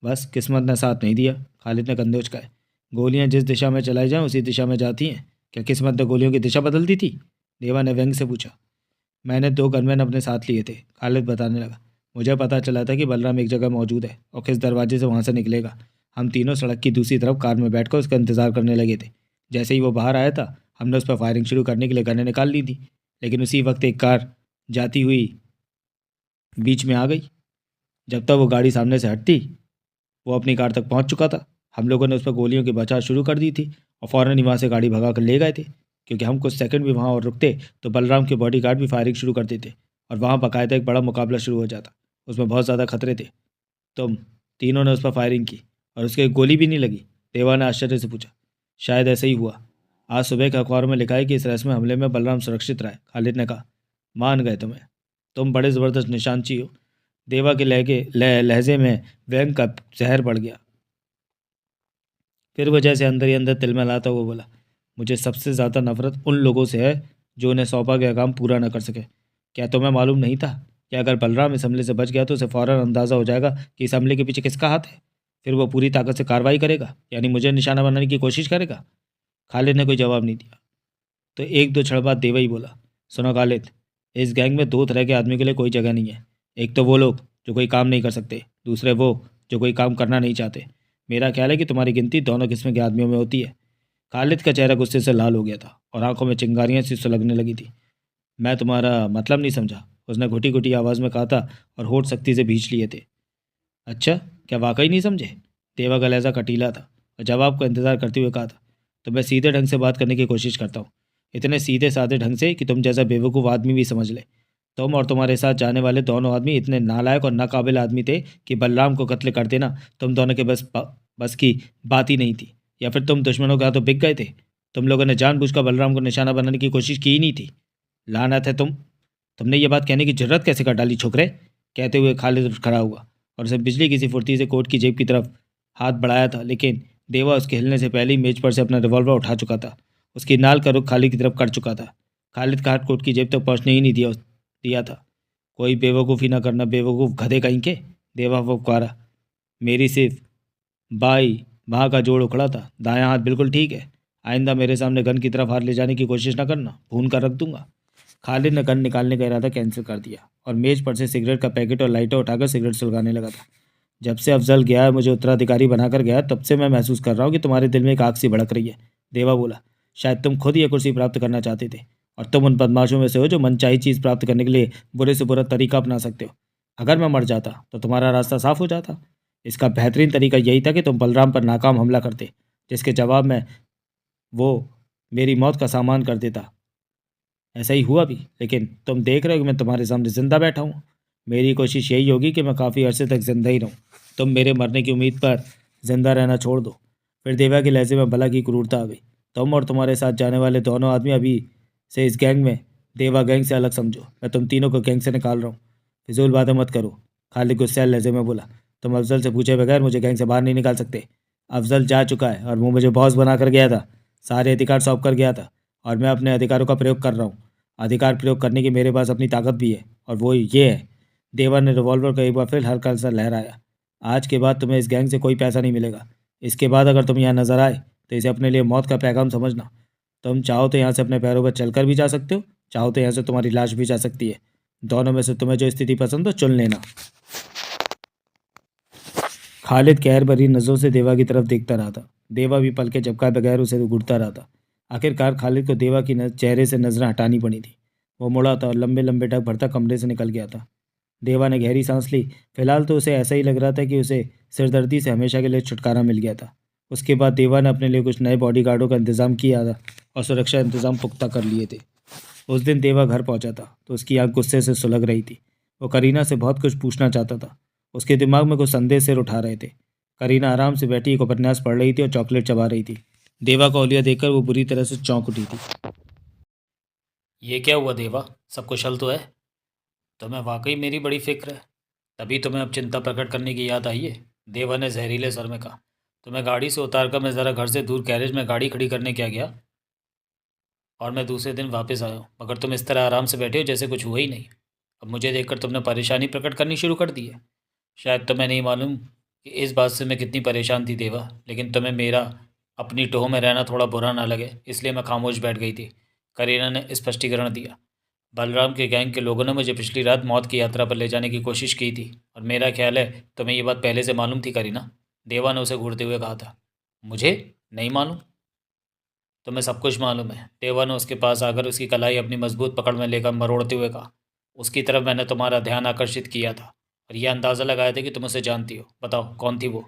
बस किस्मत ने साथ नहीं दिया, खालिद ने कंधे उचकाए। गोलियां जिस दिशा में चलाई जाएं उसी दिशा में जाती हैं। क्या किस्मत ने गोलियों की दिशा बदल दी थी? देवा ने व्यंग से पूछा। मैंने 2 गनमैन अपने साथ लिए थे, खालिद बताने लगा। मुझे पता चला था कि बलराम एक जगह मौजूद है और किस दरवाजे से वहाँ से निकलेगा। हम तीनों सड़क की दूसरी तरफ कार में बैठकर उसका इंतज़ार करने लगे थे। जैसे ही वो बाहर आया था, हमने उस पर फायरिंग शुरू करने के लिए गनें निकाल ली थी, लेकिन उसी वक्त एक कार जाती हुई बीच में आ गई। जब तक वो गाड़ी सामने से हटती, वो अपनी कार तक पहुंच चुका था। हम लोगों ने उस पर गोलियों की बौछार शुरू कर दी थी और फ़ौरन ही वहाँ से गाड़ी भगा कर ले गए थे। क्योंकि हम कुछ सेकंड भी वहाँ और रुकते तो बलराम के बॉडीगार्ड भी फायरिंग शुरू कर देते और वहाँ बाकायदा एक बड़ा मुकाबला शुरू हो जाता। उसमें बहुत ज़्यादा खतरे थे। तुम तीनों ने उस पर फायरिंग की और उसके एक गोली भी नहीं लगी? देवा ने आश्चर्य से पूछा। शायद ऐसा ही हुआ। आज सुबह के अखबार में लिखा है कि इस रस्म हमले में बलराम सुरक्षित रहा है, खालिद ने कहा। मान गए तुम्हें, तुम बड़े ज़बरदस्त निशानची हो। देवा के लहजे में व्यंग का जहर बढ़ गया। फिर वो जैसे अंदर ही अंदर तिलमिलाता हुआ बोला, मुझे सबसे ज़्यादा नफरत उन लोगों से है जो उन्हें सौंपा गया काम पूरा न कर सके। क्या तुम्हें मालूम नहीं था कि अगर बलराम इस हमले से बच गया तो उसे फ़ौरन अंदाज़ा हो जाएगा कि इस हमले के पीछे किसका हाथ है। फिर वो पूरी ताकत से कार्रवाई करेगा, यानी मुझे निशाना बनाने की कोशिश करेगा। खालिद ने कोई जवाब नहीं दिया। तो एक दो क्षण बाद देवा ही बोला, सुनो खालिद, इस गैंग में 2 तरह के आदमी के लिए कोई जगह नहीं है। एक तो वो लोग जो कोई काम नहीं कर सकते, दूसरे वो जो कोई काम करना नहीं चाहते। मेरा ख्याल है कि तुम्हारी गिनती दोनों किस्म के आदमियों में होती है। खालिद का चेहरा गुस्से से लाल हो गया था और आंखों में चिंगारियां सी सुलगने लगी थी। मैं तुम्हारा मतलब नहीं समझा, उसने घुटी घुटी आवाज़ में कहा था और होठ सख्ती से भींच लिए थे। अच्छा, क्या वाकई नहीं समझे? देवा का लहजा कटीला था और जवाब का इंतजार करते हुए कहा था, तो मैं सीधे ढंग से बात करने की कोशिश करता हूँ। इतने सीधे साधे ढंग से कि तुम जैसा बेवकूफ़ आदमी भी समझ ले। तुम और तुम्हारे साथ जाने वाले दोनों आदमी इतने नालायक और नाकाबिल आदमी थे कि बलराम को कत्ल कर देना तुम दोनों के बस की बात ही नहीं थी। या फिर तुम दुश्मनों के हाथों बिक गए थे? तुम लोगों ने जानबूझकर बलराम को निशाना बनाने की कोशिश की ही नहीं थी। लानत है तुमने ये बात कहने की जरूरत कैसे कर डाली छोकरे? कहते हुए खालिद उठ खड़ा हुआ और उसे बिजली की सी फुर्ती से कोट की जेब की तरफ हाथ बढ़ाया था, लेकिन देवा उसके हिलने से पहले ही मेज पर से अपना रिवॉल्वर उठा चुका था। उसकी नाल का रुख खालिद की तरफ कर चुका था। खालिद का हाथ कोट की जेब तक पहुंचने ही नहीं दिया था। कोई बेवकूफ़ी ना करना बेवकूफ़ गधे कहीं के, देवा वो पुकारा। मेरी सिर्फ बाई बाँ का जोड़ उखड़ा था, दायां हाथ बिल्कुल ठीक है। आइंदा मेरे सामने गन की तरफ हाथ ले जाने की कोशिश ना करना, भून कर रख दूंगा। खालिद ने गन निकालने का इरादा कैंसिल कर दिया और मेज पर से सिगरेट का पैकेट और लाइटर उठाकर सिगरेट सुलगाने लगा था। जब से अफजल गया है, मुझे उत्तराधिकारी बनाकर गया, तब से मैं महसूस कर रहा हूँ कि तुम्हारे दिल में एक आग सी भड़क रही है। देवा बोला, शायद तुम खुद ये कुर्सी प्राप्त करना चाहते थे और तुम उन बदमाशों में से हो जो मनचाही चीज़ प्राप्त करने के लिए बुरे से बुरा तरीका अपना सकते हो। अगर मैं मर जाता तो तुम्हारा रास्ता साफ हो जाता। इसका बेहतरीन तरीका यही था कि तुम बलराम पर नाकाम हमला करते, जिसके जवाब में वो मेरी मौत का सामान कर देता। ऐसा ही हुआ भी, लेकिन तुम देख रहे हो कि मैं तुम्हारे सामने जिंदा बैठा हूँ। मेरी कोशिश यही होगी कि मैं काफ़ी अरसे तक जिंदा ही रहूँ। तुम मेरे मरने की उम्मीद पर जिंदा रहना छोड़ दो। फिर देवा के लहजे में भला की क्रूरता आ गई। तुम और तुम्हारे साथ जाने वाले दोनों आदमी अभी से इस गैंग में, देवा गैंग से अलग समझो। मैं तुम तीनों को गैंग से निकाल रहा हूँ। फिजूल बातें मत करो, खालिद गुस्सैल लहजे में बोला। तुम अफजल से पूछे बगैर मुझे गैंग से बाहर नहीं निकाल सकते। अफजल जा चुका है और वो मुझे बॉस बना कर गया था, सारे अधिकार सौंप कर गया था, और मैं अपने अधिकारों का प्रयोग कर रहा हूँ। अधिकार प्रयोग करने की मेरे पास अपनी ताकत भी है, और वो ये है। देवा ने रिवॉल्वर का एक बार फिर हल्का सा लहराया। आज के बाद तुम्हें इस गैंग से कोई पैसा नहीं मिलेगा। इसके बाद अगर तुम यहाँ नजर आए तो इसे अपने लिए मौत का पैगाम समझना। तुम चाहो तो यहाँ से अपने पैरों पर चलकर भी जा सकते हो, चाहो तो यहाँ से तुम्हारी लाश भी जा सकती है। दोनों में से तुम्हें जो स्थिति पसंद हो चुन लेना। खालिद कहर भरी नज़रों से देवा की तरफ देखता रहा था। देवा भी पलके झपकाए बगैर उसे घूरता रहा था। आखिरकार खालिद को देवा की चेहरे से नजरें हटानी पड़ी थी। वो मुड़ा था और लंबे लंबे ढक भरता कमरे से निकल गया था। देवा ने गहरी सांस ली। फिलहाल तो उसे ऐसा ही लग रहा था कि उसे सिरदर्दी से हमेशा के लिए छुटकारा मिल गया था। उसके बाद देवा ने अपने लिए कुछ नए बॉडीगार्डों का इंतजाम किया था और सुरक्षा इंतजाम पुख्ता कर लिए थे। उस दिन देवा घर पहुंचा था तो उसकी आंख गुस्से से सुलग रही थी। वो करीना से बहुत कुछ पूछना चाहता था। उसके दिमाग में कुछ संदेह सिर उठा रहे थे। करीना आराम से बैठी एक उपन्यास पढ़ रही थी और चॉकलेट चबा रही थी। देवा का ओलिया देखकर वो बुरी तरह से चौंक उठी थी। ये क्या हुआ देवा, सब कुशल तो है? तुम्हें वाकई मेरी बड़ी फिक्र है। तभी तुम्हें अब चिंता प्रकट करने की याद आई है। देवा ने जहरीले स्वर में कहा। तुम्हें गाड़ी से उतार कर मैं ज़रा घर से दूर गैरेज में गाड़ी खड़ी करने क्या गया, और मैं दूसरे दिन वापस आया हूँ, मगर तुम इस तरह आराम से बैठे हो जैसे कुछ हुआ ही नहीं। अब मुझे देखकर तुमने परेशानी प्रकट करनी शुरू कर दी है। शायद तुम्हें नहीं मालूम कि इस बात से मैं कितनी परेशान थी देवा, लेकिन तुम्हें मेरा अपनी टोह में रहना थोड़ा बुरा ना लगे, इसलिए मैं खामोश बैठ गई थी। करीना ने स्पष्टीकरण दिया। बलराम के गैंग के लोगों ने मुझे पिछली रात मौत की यात्रा पर ले जाने की कोशिश की थी और मेरा ख्याल है तुम्हें ये बात पहले से मालूम थी करीना, देवा ने उसे घूरते हुए कहा था। मुझे नहीं मालूम? तुम्हें सब कुछ मालूम है, देवा ने उसके पास आकर उसकी कलाई अपनी मजबूत पकड़ में लेकर मरोड़ते हुए कहा। उसकी तरफ मैंने तुम्हारा ध्यान आकर्षित किया था और यह अंदाज़ा लगाया था कि तुम उसे जानती हो। बताओ कौन थी वो?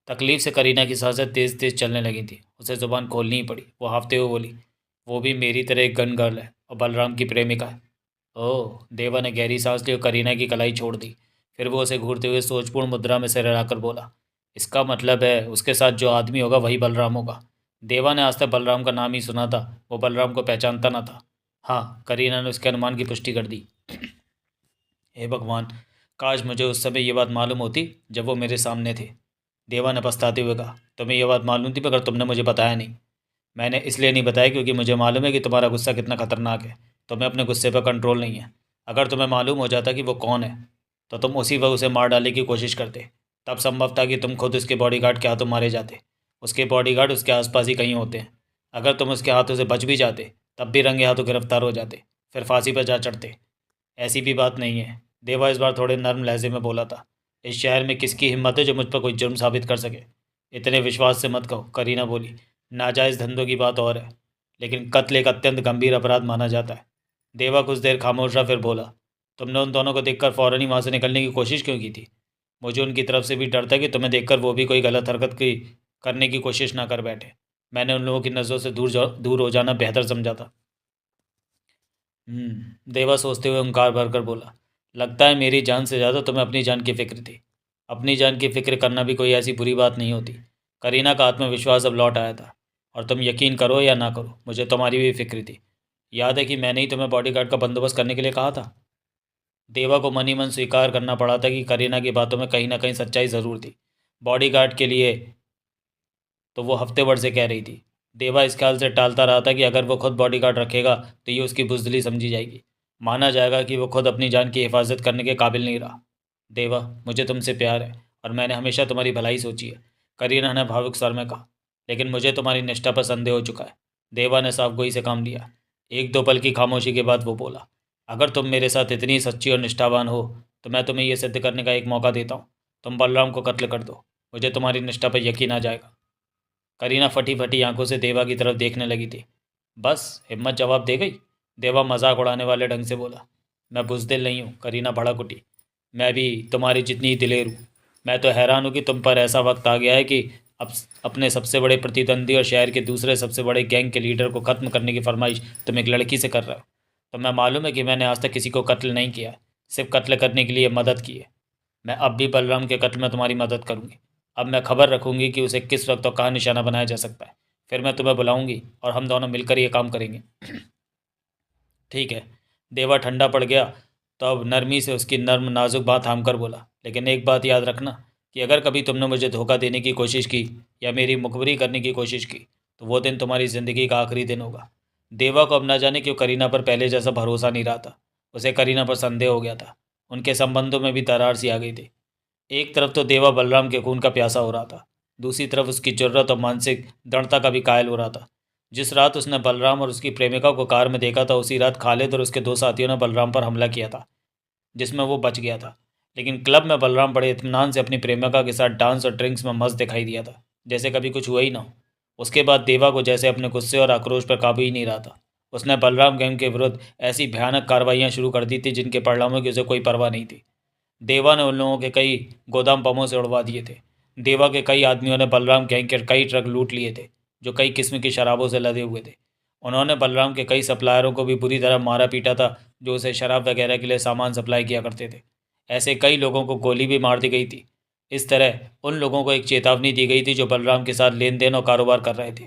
तकलीफ से करीना की सांसें तेज़ तेज़ चलने लगी थी। उसे ज़ुबान खोलनी ही पड़ी। वो हाफते हुए बोली, वो भी मेरी तरह एक गन गर्ल है और बलराम की प्रेमिका है। ओह, देवा ने गहरी सांस ली और करीना की कलाई छोड़ दी। फिर वो उसे घूरते हुए सोचपूर्ण मुद्रा में सिर हिलाकर बोला, इसका मतलब है उसके साथ जो आदमी होगा वही बलराम होगा। देवा ने आज तक बलराम का नाम ही सुना था, वो बलराम को पहचानता ना था। हाँ, करीना ने उसके अनुमान की पुष्टि कर दी। हे भगवान, काश मुझे उस समय ये बात मालूम होती जब वो मेरे सामने थे। देवा ने पछताते हुए कहा, तुम्हें यह बात मालूम थी मगर तुमने मुझे बताया नहीं। मैंने इसलिए नहीं बताया क्योंकि मुझे मालूम है कि तुम्हारा गुस्सा कितना खतरनाक है। तुम्हें अपने गुस्से पर कंट्रोल नहीं है। अगर तुम्हें मालूम हो जाता कि वो कौन है तो तुम उसी वक्त उसे मार डालने की कोशिश करते। तब संभव था कि तुम खुद उसके बॉडीगार्ड के हाथों मारे जाते। उसके बॉडीगार्ड उसके आसपास ही कहीं होते हैं। अगर तुम उसके हाथों से बच भी जाते तब भी रंगे हाथों गिरफ्तार हो जाते, फिर फांसी पर जा चढ़ते। ऐसी भी बात नहीं है। देवा इस बार थोड़े नर्म लहजे में बोला था। इस शहर में किसकी हिम्मत है जो मुझ पर कोई जुर्म साबित कर सके? इतने विश्वास से मत कहो, करीना बोली। नाजायज़ धंधों की बात और है, लेकिन कत्ल एक अत्यंत गंभीर अपराध माना जाता है। देवा कुछ देर खामोश रहा, फिर बोला, तुमने उन दोनों को देखकर फ़ौरन ही वहाँ से निकलने की कोशिश क्यों की थी? मुझे उनकी तरफ से भी डर था कि तुम्हें देखकर वो भी कोई गलत हरकत की करने की कोशिश ना कर बैठे। मैंने उन लोगों की नज़रों से दूर हो जाना बेहतर समझा था। देवा सोचते हुए ओंकार भरकर बोला, लगता है मेरी जान से ज़्यादा तुम्हें अपनी जान की फिक्र थी। अपनी जान की फिक्र करना भी कोई ऐसी बुरी बात नहीं होती। करीना का आत्मविश्वास अब लौट आया था। और तुम यकीन करो या ना करो, मुझे तुम्हारी भी फिक्र थी। याद है कि मैंने ही तुम्हें बॉडीगार्ड का बंदोबस्त करने के लिए कहा था। देवा को मन ही मन स्वीकार करना पड़ा था कि करीना की बातों में कहीं ना कहीं सच्चाई ज़रूर थी। बॉडीगार्ड के लिए तो वो हफ्ते भर से कह रही थी। देवा इस ख्याल से टालता रहा था कि अगर वो खुद बॉडीगार्ड रखेगा तो ये उसकी बुज़दिली समझी जाएगी। माना जाएगा कि वो खुद अपनी जान की हिफाजत करने के काबिल नहीं रहा। देवा, मुझे तुमसे प्यार है और मैंने हमेशा तुम्हारी भलाई सोची है, करीना ने भावुक स्वर में कहा। लेकिन मुझे तुम्हारी निष्ठा पर संदेह हो चुका है। देवा ने साफगोई से काम लिया। एक दो पल की खामोशी के बाद वो बोला, अगर तुम मेरे साथ इतनी सच्ची और निष्ठावान हो तो मैं तुम्हें यह सिद्ध करने का एक मौका देता हूँ। तुम बलराम को कत्ल कर दो, मुझे तुम्हारी निष्ठा पर यकीन आ जाएगा। करीना फटी फटी आंखों से देवा की तरफ देखने लगी थी। बस हिम्मत जवाब दे गई? देवा मजाक उड़ाने वाले ढंग से बोला। मैं बुज़दिल नहीं हूँ, करीना भड़क उठी। मैं भी तुम्हारी जितनी ही दिलेर हूँ। मैं तो हैरान हूँ कि तुम पर ऐसा वक्त आ गया है कि अब अपने सबसे बड़े प्रतिद्वंदी और शहर के दूसरे सबसे बड़े गैंग के लीडर को ख़त्म करने की फरमाइश तुम एक लड़की से कर रहे हो। तो मैं मालूम है कि मैंने आज तक किसी को कत्ल नहीं किया है, सिर्फ कत्ल करने के लिए मदद की है। मैं अब भी बलराम के कत्ल में तुम्हारी मदद करूंगी। अब मैं खबर रखूंगी कि उसे किस वक्त और कहाँ निशाना बनाया जा सकता है। फिर मैं तुम्हें बुलाऊंगी और हम दोनों मिलकर ये काम करेंगे। ठीक है। देवा ठंडा पड़ गया तो अब नरमी से उसकी नर्म नाजुक बात थाम कर बोला, लेकिन एक बात याद रखना कि अगर कभी तुमने मुझे धोखा देने की कोशिश की या मेरी मुखबरी करने की कोशिश की तो वो दिन तुम्हारी ज़िंदगी का आखिरी दिन होगा। देवा को अब ना जाने क्यों करीना पर पहले जैसा भरोसा नहीं रहा था। उसे करीना पर संदेह हो गया था। उनके संबंधों में भी दरार सी आ गई थी। एक तरफ तो देवा बलराम के खून का प्यासा हो रहा था, दूसरी तरफ उसकी जरूरत और मानसिक दृढ़ता का भी कायल हो रहा था। जिस रात उसने बलराम और उसकी प्रेमिका को कार में देखा था उसी रात खालिद और उसके दो साथियों ने बलराम पर हमला किया था, जिसमें वो बच गया था। लेकिन क्लब में बलराम बड़े इत्मीनान से अपनी प्रेमिका के साथ डांस और ड्रिंक्स में मस्त दिखाई दिया था, जैसे कभी कुछ हुआ ही ना हो। उसके बाद देवा को जैसे अपने गुस्से और आक्रोश पर काबू ही नहीं रहा था। उसने बलराम गैंग के विरुद्ध ऐसी भयानक कार्रवाइयाँ शुरू कर दी थी जिनके परिणामों की उसे कोई परवाह नहीं थी। देवा ने उन लोगों के कई गोदाम बमों से उड़वा दिए थे। देवा के कई आदमियों ने बलराम गैंग के कई ट्रक लूट लिए थे जो कई किस्म की शराबों से लदे हुए थे। उन्होंने बलराम के कई सप्लायरों को भी बुरी तरह मारा पीटा था जो उसे शराब वगैरह के लिए सामान सप्लाई किया करते थे। ऐसे कई लोगों को गोली भी मार दी गई थी। इस तरह उन लोगों को एक चेतावनी दी गई थी जो बलराम के साथ लेन देन और कारोबार कर रहे थे।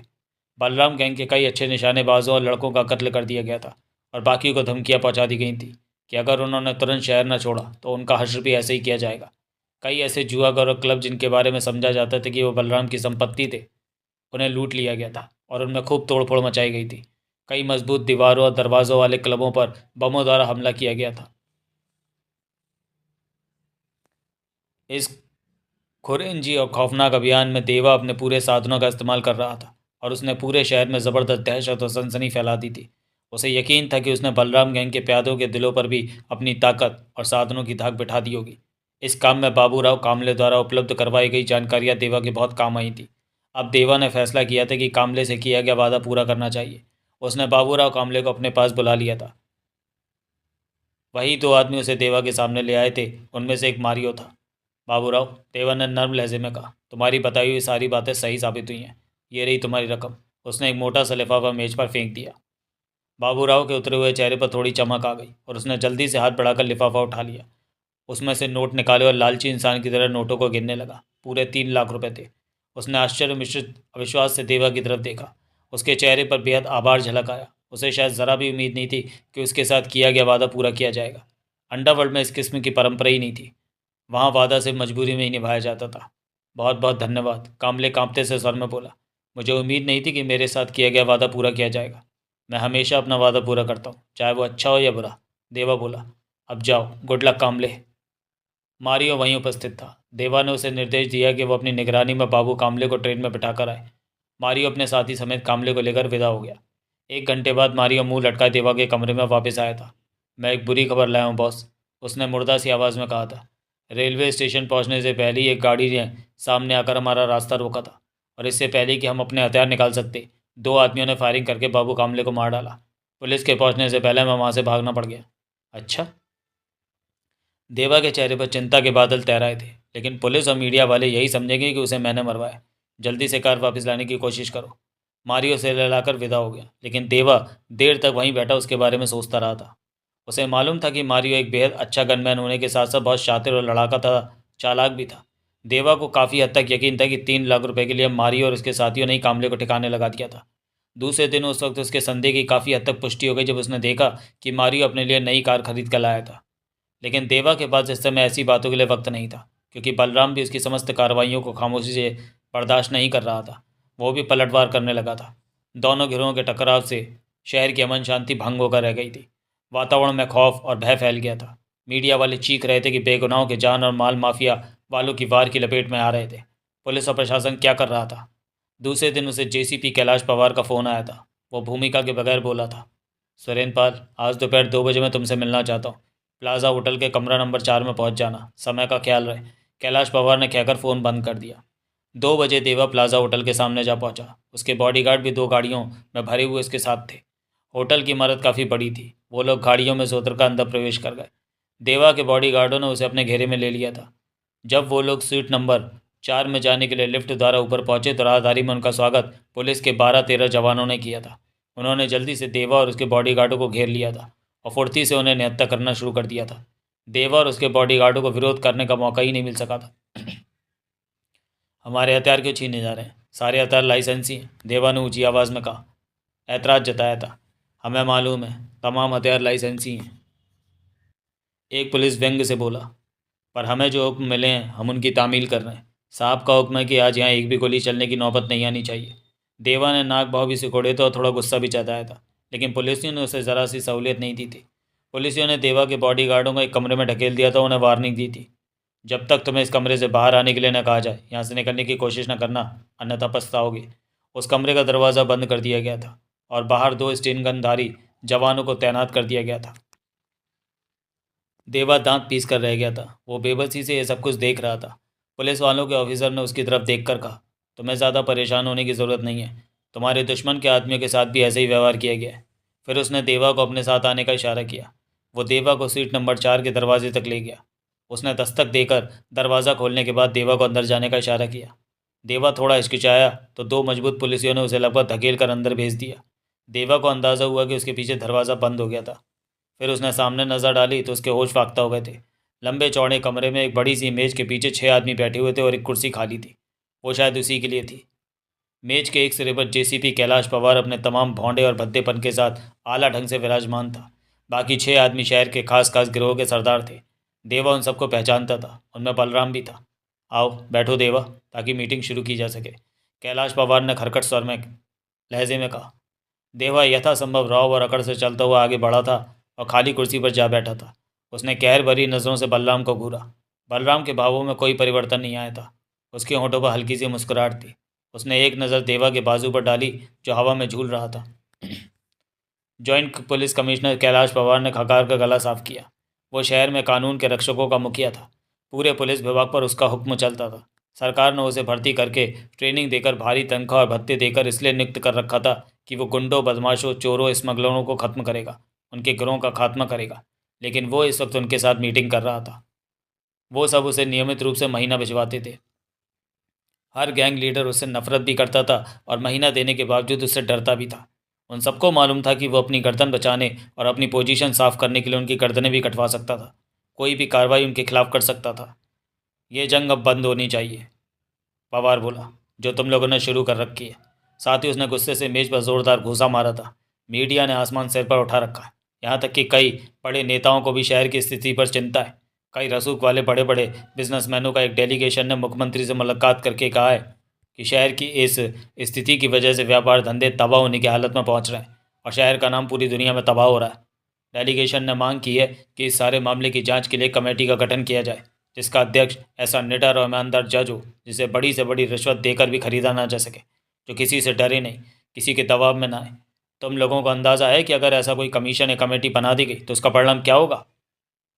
बलराम गैंग के कई अच्छे निशानेबाजों और लड़कों का कत्ल कर दिया गया था और बाकी को धमकियां पहुंचा दी गई थी कि अगर उन्होंने तुरंत शहर न छोड़ा तो उनका हश्र भी ऐसे ही किया जाएगा। कई ऐसे जुआगर और क्लब जिनके बारे में समझा जाता था कि वो बलराम की संपत्ति थे, उन्हें लूट लिया गया था और उनमें खूब तोड़फोड़ मचाई गई थी। कई मजबूत दीवारों और दरवाज़ों वाले क्लबों पर बमों द्वारा हमला किया गया था। इस खुरेंजी और खौफनाक अभियान में देवा अपने पूरे साधनों का इस्तेमाल कर रहा था और उसने पूरे शहर में ज़बरदस्त दहशत और सनसनी फैला दी थी। उसे यकीन था कि उसने बलराम गैंग के प्यादों के दिलों पर भी अपनी ताकत और साधनों की धाक बिठा दी होगी। इस काम में बाबूराव कामले द्वारा उपलब्ध करवाई गई जानकारियां देवा के बहुत काम आई थी। अब देवा ने फैसला किया था कि कामले से किया गया वादा पूरा करना चाहिए। उसने बाबूराव कामले को अपने पास बुला लिया था। वही दो आदमी उसे देवा के सामने ले आए थे। उनमें से एक मारियो था। बाबूराव, देवा ने नर्म लहजे में कहा, तुम्हारी बताई हुई सारी बातें सही साबित हुई हैं। ये रही तुम्हारी रकम। उसने एक मोटा सा लिफाफा मेज पर फेंक दिया। बाबूराव के उतरे हुए चेहरे पर थोड़ी चमक आ गई और उसने जल्दी से हाथ बढ़ाकर लिफाफा उठा लिया। उसमें से नोट निकाले और लालची इंसान की तरह नोटों को गिनने लगा। पूरे 3 लाख रुपए थे। उसने आश्चर्य मिश्रित अविश्वास से देवा की तरफ देखा। उसके चेहरे पर बेहद आभार झलक आया। उसे शायद ज़रा भी उम्मीद नहीं थी कि उसके साथ किया गया वादा पूरा किया जाएगा। अंडरवर्ल्ड में इस किस्म की परंपरा ही नहीं थी। वहाँ वादा सिर्फ मजबूरी में ही निभाया जाता था। बहुत बहुत धन्यवाद, कामले कांपते से स्वर में बोला। मुझे उम्मीद नहीं थी कि मेरे साथ किया गया वादा पूरा किया जाएगा। मैं हमेशा अपना वादा पूरा करता हूँ, चाहे वो अच्छा हो या बुरा। देवा बोला। अब जाओ, गुड लक कामले। मारियो वहीं उपस्थित था। देवा ने उसे निर्देश दिया कि वो अपनी निगरानी में बाबू कामले को ट्रेन में बिठाकर आए। मारियो अपने साथी समेत कामले को लेकर विदा हो गया। 1 घंटे बाद मारियो मुंह लटकाए देवा के कमरे में वापस आया था। मैं एक बुरी खबर लाया हूँ बॉस, उसने मुर्दा सी आवाज़ में कहा था। रेलवे स्टेशन पहुंचने से पहले ही एक गाड़ी ने सामने आकर हमारा रास्ता रोका था, और इससे पहले कि हम अपने हथियार निकाल सकते, 2 आदमियों ने फायरिंग करके बाबू कामले को मार डाला। पुलिस के पहुंचने से पहले मैं वहां से भागना पड़ गया। अच्छा। देवा के चेहरे पर चिंता के बादल तैराए थे। लेकिन पुलिस और मीडिया वाले यही समझेंगे कि उसे मैंने मरवाया। जल्दी से कार वापस लाने की कोशिश करो। मारियो से ललाकर विदा हो गया। लेकिन देवा देर तक वहीं बैठा उसके बारे में सोचता रहा था। उसे मालूम था कि मारियो एक बेहद अच्छा गनमैन होने के साथ साथ बहुत शातिर और लड़ाका था, चालाक भी था। देवा को काफ़ी हद तक यकीन था कि 3 लाख रुपए के लिए मारियो और उसके साथियों ने ही कामले को ठिकाने लगा दिया था। दूसरे दिन उस वक्त उसके संदेह की काफ़ी हद तक पुष्टि हो गई जब उसने देखा कि मारियो अपने लिए नई कार खरीद कर लाया था। लेकिन देवा के पास इस समय ऐसी बातों के लिए वक्त नहीं था, क्योंकि बलराम भी उसकी समस्त कार्रवाइयों को खामोशी से बर्दाश्त नहीं कर रहा था। वो भी पलटवार करने लगा था। दोनों गिरोहों के टकराव से शहर की अमन शांति भंग होकर रह गई थी। वातावरण में खौफ और भय फैल गया था। मीडिया वाले चीख रहे थे कि बेगुनाहों के जान और माल माफिया वालों की वार की लपेट में आ रहे थे। पुलिस और प्रशासन क्या कर रहा था? दूसरे दिन उसे जेसीपी कैलाश पवार का फ़ोन आया था। वो भूमिका के बगैर बोला था। सुरेंद्र पाल, आज दोपहर 2 बजे मैं तुमसे मिलना चाहता हूँ। प्लाजा होटल के कमरा नंबर 4 में पहुंच जाना। समय का ख्याल रहे। कैलाश पवार ने कहकर फ़ोन बंद कर दिया। 2 बजे देवा प्लाजा होटल के सामने जा पहुंचा। उसके बॉडीगार्ड भी 2 गाड़ियों में भरे हुए उसके साथ थे। होटल की इमारत काफ़ी बड़ी थी। वो लोग गाड़ियों में से उतरकर अंदर प्रवेश कर गए। देवा के बॉडीगार्डों ने उसे अपने घेरे में ले लिया था। जब वो लोग स्वीट नंबर 4 में जाने के लिए लिफ्ट द्वारा ऊपर पहुंचे तो राहदारी में उनका स्वागत पुलिस के 12-13 जवानों ने किया था। उन्होंने जल्दी से देवा और उसके बॉडीगार्डों को घेर लिया था और फुर्ती से उन्हें निहत्था करना शुरू कर दिया था। देवा और उसके बॉडीगार्डों को विरोध करने का मौका ही नहीं मिल सका था। हमारे हथियार क्यों छीने जा रहे हैं? सारे हथियार लाइसेंसी हैं, देवा ने ऊंची आवाज़ में कहा। ऐतराज़ जताया था। हमें मालूम है, तमाम हथियार लाइसेंसी हैं, एक पुलिस व्यंग से बोला। पर हमें जो हुक्म मिले हैं हम उनकी तामील कर रहे हैं। साहब का हुक्म है कि आज यहाँ एक भी गोली चलने की नौबत नहीं आनी चाहिए। देवा ने नाक भाव भी सिकोड़े थे और थोड़ा गुस्सा भी जताया था। लेकिन पुलिसियों ने उसे ज़रा सी सहूलियत नहीं दी थी। पुलिसियों ने देवा के बॉडीगार्डों को एक कमरे में ढकेल दिया था। उन्हें वार्निंग दी थी, जब तक तुम्हें इस कमरे से बाहर आने के लिए न कहा जाए यहाँ से निकलने की कोशिश न करना, अन्यथा पछताओगे। उस कमरे का दरवाज़ा बंद कर दिया गया था और बाहर 2 स्टेन गनधारी जवानों को तैनात कर दिया गया था। देवा दांत पीस कर रह गया था। वो बेबसी से ये सब कुछ देख रहा था। पुलिस वालों के ऑफिसर ने उसकी तरफ देखकर कहा, तुम्हें ज़्यादा परेशान होने की ज़रूरत नहीं है। तुम्हारे दुश्मन के आदमियों के साथ भी ऐसे ही व्यवहार किया गया है। फिर उसने देवा को अपने साथ आने का इशारा किया। वो देवा को सीट नंबर 4 के दरवाजे तक ले गया। उसने दस्तक देकर दरवाज़ा खोलने के बाद देवा को अंदर जाने का इशारा किया। देवा थोड़ा हिचकिचाया तो 2 मजबूत पुलिसियों ने उसे लगभग धकेल कर अंदर भेज दिया। देवा को अंदाज़ा हुआ कि उसके पीछे दरवाज़ा बंद हो गया था। फिर उसने सामने नज़र डाली तो उसके होश फाख्ता हो गए थे। लंबे चौड़े कमरे में एक बड़ी सी मेज़ के पीछे 6 आदमी बैठे हुए थे और एक कुर्सी खाली थी। वो शायद उसी के लिए थी। मेज के एक सिरे पर जेसीपी कैलाश पवार अपने तमाम भौंडे और भद्देपन के साथ आला ढंग से विराजमान था। बाकी 6 आदमी शहर के खास खास गिरोह के सरदार थे। देवा उन सबको पहचानता था। उनमें बलराम भी था। आओ बैठो देवा, ताकि मीटिंग शुरू की जा सके, कैलाश पवार ने खरखट स्वर में लहजे में कहा। देवा यथासंभव रौब और अकड़ से चलता हुआ आगे बढ़ा था और खाली कुर्सी पर जा बैठा था। उसने कहर भरी नज़रों से बलराम को घूरा। बलराम के भावों में कोई परिवर्तन नहीं आया था। उसके होंठों पर हल्की सी मुस्कुराहट थी। उसने एक नज़र देवा के बाजू पर डाली जो हवा में झूल रहा था। Joint police commissioner Kailash Pawar ने खकार का गला साफ किया। वो शहर में कानून के रक्षकों का मुखिया था। पूरे पुलिस विभाग पर उसका हुक्म चलता था। सरकार ने उसे भर्ती करके ट्रेनिंग देकर भारी तनख्वाह और भत्ते देकर इसलिए नियुक्त कर रखा था कि वो गुंडों, बदमाशों, चोरों, स्मगलरों को ख़त्म करेगा, उनके गिरोह का खात्मा करेगा। लेकिन वो इस वक्त उनके साथ मीटिंग कर रहा था। वो सब उसे नियमित रूप से महीना भिजवाते थे। हर गैंग लीडर उससे नफरत भी करता था और महीना देने के बावजूद उससे डरता भी था। उन सबको मालूम था कि वो अपनी गर्दन बचाने और अपनी पोजीशन साफ करने के लिए उनकी गर्दनें भी कटवा सकता था। कोई भी कार्रवाई उनके खिलाफ कर सकता था। ये जंग अब बंद होनी चाहिए, पवार बोला, जो तुम लोगों ने शुरू कर रखी है। साथ ही उसने गुस्से से मेज पर जोरदार घूंसा मारा था। मीडिया ने आसमान सिर पर उठा रखा है। यहाँ तक कि कई बड़े नेताओं को भी शहर की स्थिति पर चिंता है। कई रसूख वाले बड़े बड़े बिजनेसमैनों का एक डेलीगेशन ने मुख्यमंत्री से मुलाकात करके कहा है कि शहर की इस स्थिति की वजह से व्यापार धंधे तबाह होने की हालत में पहुंच रहे हैं और शहर का नाम पूरी दुनिया में तबाह हो रहा है। डेलीगेशन ने मांग की है कि इस सारे मामले की जांच के लिए कमेटी का गठन किया जाए, जिसका अध्यक्ष ऐसा निडर और ईमानदार जज हो जिसे बड़ी से बड़ी रिश्वत देकर भी खरीदा ना जा सके, जो किसी से डरे नहीं, किसी के दबाव में ना आए। तुम लोगों को अंदाज़ा है कि अगर ऐसा कोई कमीशन या कमेटी बना दी गई तो उसका परिणाम क्या होगा?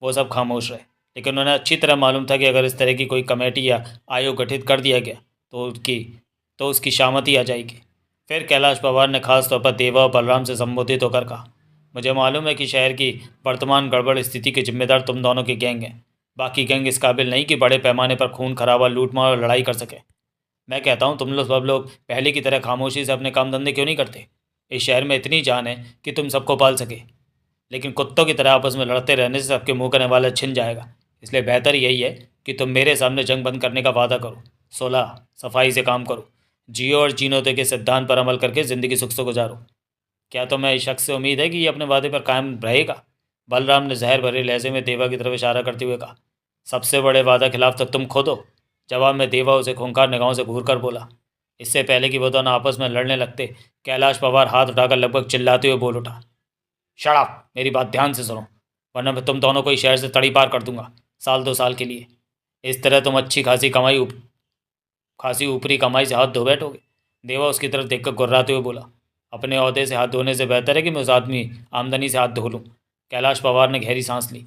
वो सब खामोश रहे, लेकिन उन्हें अच्छी तरह मालूम था कि अगर इस तरह की कोई कमेटी या आयोग गठित कर दिया गया तो उसकी शामती आ जाएगी। फिर कैलाश पवार ने खास तौर पर देवा और बलराम से संबोधित होकर कहा, मुझे मालूम है कि शहर की वर्तमान गड़बड़ स्थिति के जिम्मेदार तुम दोनों के गैंग हैं। बाकी गैंग इस काबिल नहीं कि बड़े पैमाने पर खून खराबा, लूटमार और लड़ाई कर सके। मैं कहता हूँ तुम लोग सब लोग पहले की तरह खामोशी से अपने काम धंधे क्यों नहीं करते? इस शहर में इतनी जान है कि तुम सबको पाल सके, लेकिन कुत्तों की तरह आपस में लड़ते रहने से सबके मुंह का नवाला छिन जाएगा। इसलिए बेहतर यही है कि तुम मेरे सामने जंग बंद करने का वादा करो। 16 सफाई से काम करो, जियो और जीनो के सिद्धांत पर अमल करके ज़िंदगी सुख से गुजारो। क्या तुम्हें इस शख्स से उम्मीद है कि ये अपने वादे पर कायम रहेगा? बलराम ने जहर भरे लहजे में देवा की तरफ इशारा करते हुए कहा। सबसे बड़े वादा खिलाफ तो तुम खुद हो। जवाब में देवा उसे खूंखार निगाहों से घूर कर बोला। इससे पहले कि वो दोनों आपस में लड़ने लगते, कैलाश पवार हाथ उठाकर लगभग चिल्लाते हुए बोल उठा, शट अप, मेरी बात ध्यान से सुनो, वरना मैं तुम दोनों को इस शहर से तड़ी पार कर दूंगा, साल 2 साल के लिए। इस तरह तुम अच्छी खासी ऊपरी कमाई से हाथ धो बैठोगे। देवा उसकी तरफ देखकर गुर्राते हुए बोला, अपने ओहदे से हाथ धोने से बेहतर है कि मैं उस आदमी आमदनी से हाथ धो लूँ। कैलाश पवार ने गहरी सांस ली।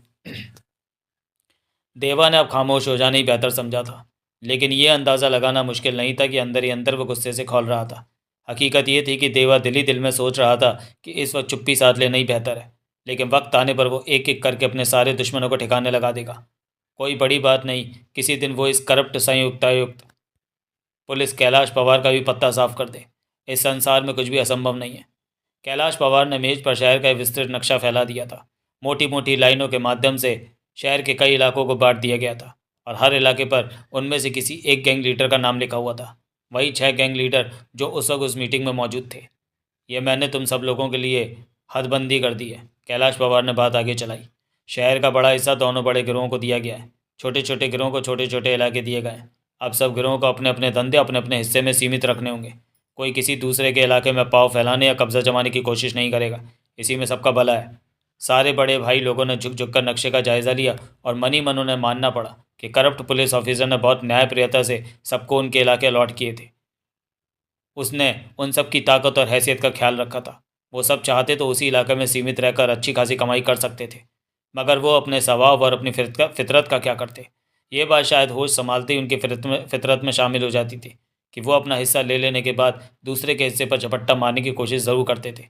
देवा ने अब खामोश हो जाना ही बेहतर समझा था, लेकिन यह अंदाज़ा लगाना मुश्किल नहीं था कि अंदर ही अंदर वो गुस्से से खौल रहा था। हकीकत ये थी कि देवा दिल ही दिल में सोच रहा था कि इस वक्त चुप्पी साध लेना ही बेहतर है, लेकिन वक्त आने पर वो एक एक करके अपने सारे दुश्मनों को ठिकाने लगा देगा। कोई बड़ी बात नहीं, किसी दिन वो इस करप्ट संयुक्तायुक्त पुलिस कैलाश पवार का भी पत्ता साफ कर दे। इस संसार में कुछ भी असंभव नहीं है। कैलाश पवार ने मेज पर शहर का एक विस्तृत नक्शा फैला दिया था। मोटी मोटी लाइनों के माध्यम से शहर के कई इलाकों को बांट दिया गया था और हर इलाके पर उनमें से किसी एक गैंग लीडर का नाम लिखा हुआ था। वही 6 गैंग लीडर जो उस वक्त उस मीटिंग में मौजूद थे। ये मैंने तुम सब लोगों के लिए हदबंदी कर दी है। कैलाश पवार ने बात आगे चलाई। शहर का बड़ा हिस्सा दोनों बड़े गिरोहों को दिया गया है। छोटे छोटे गिरोहों को छोटे छोटे इलाके दिए गए हैं। अब सब गिरोहों को अपने अपने धंधे अपने अपने हिस्से में सीमित रखने होंगे। कोई किसी दूसरे के इलाके में पाँव फैलाने या कब्जा जमाने की कोशिश नहीं करेगा। इसी में सबका भला है। सारे बड़े भाई लोगों ने झुक झुक कर नक्शे का जायज़ा लिया और मनी मन उन्हें मानना पड़ा कि करप्ट पुलिस ऑफिसर ने बहुत न्यायप्रियता से सबको उनके इलाके अलॉट किए थे। उसने उन सब की ताकत और हैसियत का ख्याल रखा था। वो सब चाहते तो उसी इलाके में सीमित रहकर अच्छी खासी कमाई कर सकते थे, मगर वो अपने स्वभाव और अपनी फितरत का क्या करते? ये बात शायद होश संभालते ही उनकी फितरत में शामिल हो जाती थी कि वो अपना हिस्सा ले लेने के बाद दूसरे के हिस्से पर झपट्टा मारने की कोशिश ज़रूर करते थे।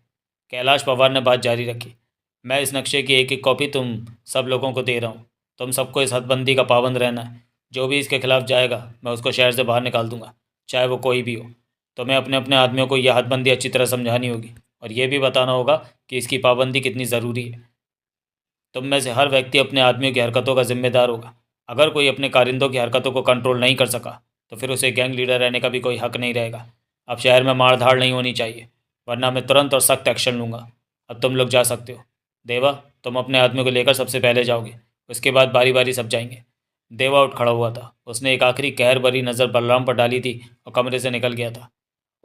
कैलाश पवार ने बात जारी रखी। मैं इस नक्शे की एक एक कॉपी तुम सब लोगों को दे रहा हूँ। तुम सबको इस हदबंदी का पाबंद रहना है। जो भी इसके खिलाफ जाएगा मैं उसको शहर से बाहर निकाल दूंगा, चाहे वो कोई भी हो। तुम्हें अपने अपने आदमियों को यह हदबंदी अच्छी तरह समझानी होगी और यह भी बताना होगा कि इसकी पाबंदी कितनी ज़रूरी है। तुम में से हर व्यक्ति अपने आदमियों की हरकतों का जिम्मेदार होगा। अगर कोई अपने कारिंदों की हरकतों को कंट्रोल नहीं कर सका तो फिर उसे गैंग लीडर रहने का भी कोई हक नहीं रहेगा। अब शहर में मार धाड़ नहीं होनी चाहिए, वरना मैं तुरंत और सख्त एक्शन लूँगा। अब तुम लोग जा सकते हो। देवा, तुम अपने आदमियों को लेकर सबसे पहले जाओगे, उसके बाद बारी बारी सब जाएंगे। देवा उठ खड़ा हुआ था। उसने एक आखिरी कहर भरी नज़र बलराम पर डाली थी और कमरे से निकल गया था।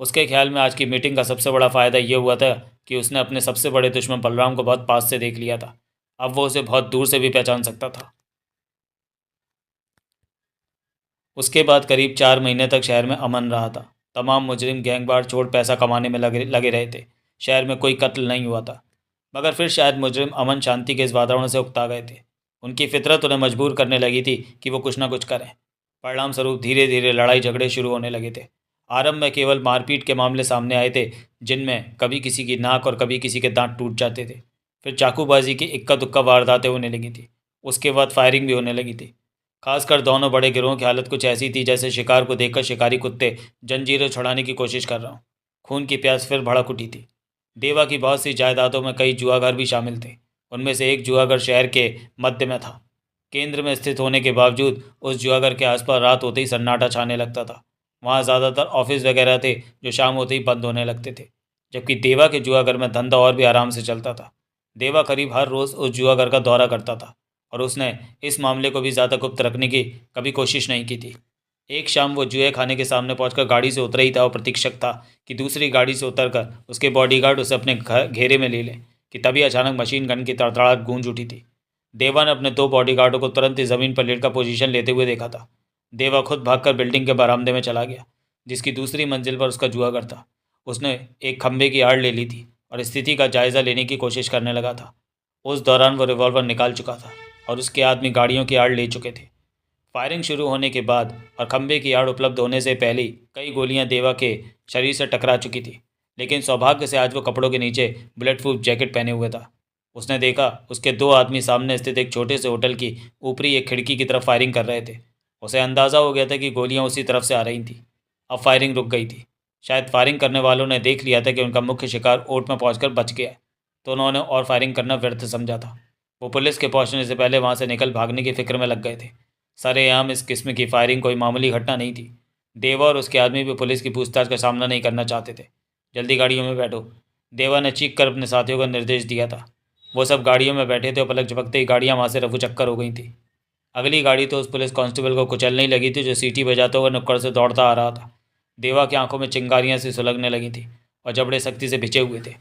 उसके ख्याल में आज की मीटिंग का सबसे बड़ा फ़ायदा ये हुआ था कि उसने अपने सबसे बड़े दुश्मन बलराम को बहुत पास से देख लिया था। अब वो उसे बहुत दूर से भी पहचान सकता था। उसके बाद करीब 4 महीने तक शहर में अमन रहा था। तमाम मुजरिम गैंगवार छोड़ पैसा कमाने में लगे लगे रहे थे। शहर में कोई कत्ल नहीं हुआ था। मगर फिर शायद मुजरिम अमन शांति के इस वातावरण से उकता गए थे। उनकी फितरत उन्हें मजबूर करने लगी थी कि वो कुछ ना कुछ करें। परिणाम स्वरूप धीरे धीरे लड़ाई झगड़े शुरू होने लगे थे। आरंभ में केवल मारपीट के मामले सामने आए थे, जिनमें कभी किसी की नाक और कभी किसी के दांत टूट जाते थे। फिर चाकूबाजी की इक्का दुक्का वारदातें होने लगी थी। उसके बाद फायरिंग भी होने लगी थी। खासकर दोनों बड़े गिरोहों की हालत कुछ ऐसी थी जैसे शिकार को देखकर शिकारी कुत्ते जंजीरें छुड़ाने की कोशिश कर रहा हूँ। खून की प्यास फिर भड़क उठी थी। देवा की बहुत सी जायदादों में कई जुआघर भी शामिल थे। उनमें से एक जुआघर शहर के मध्य में था। केंद्र में स्थित होने के बावजूद उस जुआघर के आसपास रात होते ही सन्नाटा छाने लगता था। वहाँ ज़्यादातर ऑफिस वगैरह थे जो शाम होते ही बंद होने लगते थे, जबकि देवा के जुआघर में धंधा और भी आराम से चलता था। देवा करीब हर रोज़ उस जुआघर का दौरा करता था और उसने इस मामले को भी ज़्यादा गुप्त रखने की कभी कोशिश नहीं की थी। एक शाम वो जुए खाने के सामने पहुंचकर गाड़ी से उतरा ही था और प्रतीक्षक था कि दूसरी गाड़ी से उतरकर उसके बॉडीगार्ड उसे अपने घेरे में ले लें कि तभी अचानक मशीन गन की तड़तड़ाहट गूंज उठी थी। देवा ने अपने 2 बॉडीगार्डों को तुरंत ही ज़मीन पर लेटकर पोजीशन लेते हुए देखा था। देवा खुद भागकर बिल्डिंग के बरामदे में चला गया, जिसकी दूसरी मंजिल पर उसका जुआगर था। उसने एक खंभे की आड़ ले ली थी और स्थिति का जायज़ा लेने की कोशिश करने लगा था। उस दौरान वो रिवॉल्वर निकाल चुका था और उसके आदमी गाड़ियों की आड़ ले चुके थे। फायरिंग शुरू होने के बाद और खंभे की आड़ उपलब्ध होने से पहले ही कई गोलियां देवा के शरीर से टकरा चुकी थी, लेकिन सौभाग्य से आज वो कपड़ों के नीचे बुलेट प्रूफ जैकेट पहने हुए था। उसने देखा उसके 2 आदमी सामने स्थित एक छोटे से होटल की ऊपरी एक खिड़की की तरफ फायरिंग कर रहे थे। उसे अंदाज़ा हो गया था कि गोलियां उसी तरफ से आ रही थी। अब फायरिंग रुक गई थी। शायद फायरिंग करने वालों ने देख लिया था कि उनका मुख्य शिकार ओट में पहुंचकर बच गया है, तो उन्होंने और फायरिंग करना व्यर्थ समझा था। वो पुलिस के पहुंचने से पहले वहां से निकल भागने की फिक्र में लग गए थे। सरेआम इस किस्म की फायरिंग कोई मामूली घटना नहीं थी। देवा और उसके आदमी भी पुलिस की पूछताछ का सामना नहीं करना चाहते थे। जल्दी गाड़ियों में बैठो, देवा ने चीख कर अपने साथियों को निर्देश दिया था। वो सब गाड़ियों में बैठे थे और पलक झपकते ही गाड़ियाँ वहाँ से रफू चक्कर हो गई थी। अगली गाड़ी तो उस पुलिस कांस्टेबल को कुचलने ही लगी थी जो सीटी बजाते हुए नुक्कड़ से दौड़ता आ रहा था। देवा की आंखों में चिंगारियाँ सी सुलगने लगी थी और जबड़े सख्ती से भिंचे हुए थे।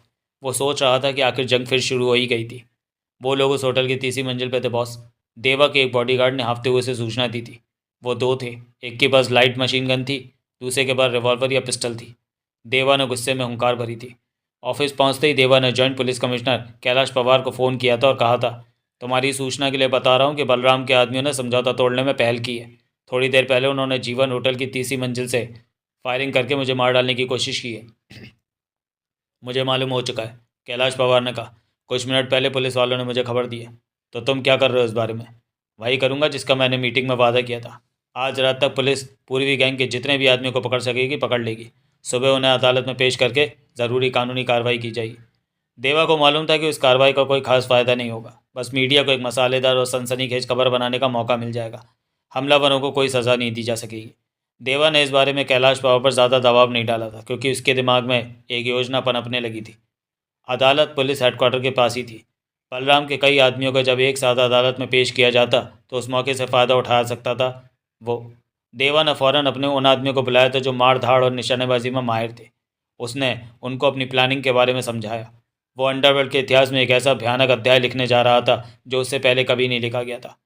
वो सोच रहा था कि आखिर जंग फिर शुरू हो ही गई थी। वो लोग उस होटल की तीसरी मंजिल पे थे बॉस। देवा के एक बॉडीगार्ड ने हाँफते हुए उसे सूचना दी थी। वो 2 थे, एक के पास लाइट मशीन गन थी, दूसरे के पास रिवॉल्वर या पिस्टल थी। देवा ने गुस्से में हुंकार भरी थी। ऑफिस पहुंचते ही देवा ने joint police commissioner Kailash Pawar को फ़ोन किया था और कहा था, तुम्हारी सूचना के लिए बता रहा हूं कि बलराम के आदमियों ने समझौता तोड़ने में पहल की है। थोड़ी देर पहले उन्होंने जीवन होटल की तीसरी मंजिल से फायरिंग करके मुझे मार डालने की कोशिश की है। मुझे मालूम हो चुका है, कैलाश पवार ने कहा। कुछ मिनट पहले पुलिस वालों ने मुझे खबर दी है। तो तुम क्या कर रहे हो इस बारे में? वही करूँगा जिसका मैंने मीटिंग में वादा किया था। आज रात तक पुलिस पूर्वी गैंग के जितने भी आदमियों को पकड़ सकेगी पकड़ लेगी। सुबह उन्हें अदालत में पेश करके ज़रूरी कानूनी कार्रवाई की जाएगी। देवा को मालूम था कि उस कार्रवाई का कोई खास फ़ायदा नहीं होगा, बस मीडिया को एक मसालेदार और सनसनीखेज खबर बनाने का मौका मिल जाएगा। हमलावरों को कोई सज़ा नहीं दी जा सकेगी। देवा ने इस बारे में कैलाश पवार पर ज़्यादा दबाव नहीं डाला था, क्योंकि उसके दिमाग में एक योजना पनपने लगी थी। अदालत पुलिस हेडक्वार्टर के पास ही थी। बलराम के कई आदमियों को जब एक साथ अदालत में पेश किया जाता तो उस मौके से फ़ायदा उठा सकता था वो। देवा ने फ़ौरन अपने उन आदमियों को बुलाया था जो मार धाड़ और निशानेबाजी में माहिर थे। उसने उनको अपनी प्लानिंग के बारे में समझाया। वो अंडरवर्ल्ड के इतिहास में एक ऐसा भयानक अध्याय लिखने जा रहा था जो उससे पहले कभी नहीं लिखा गया था।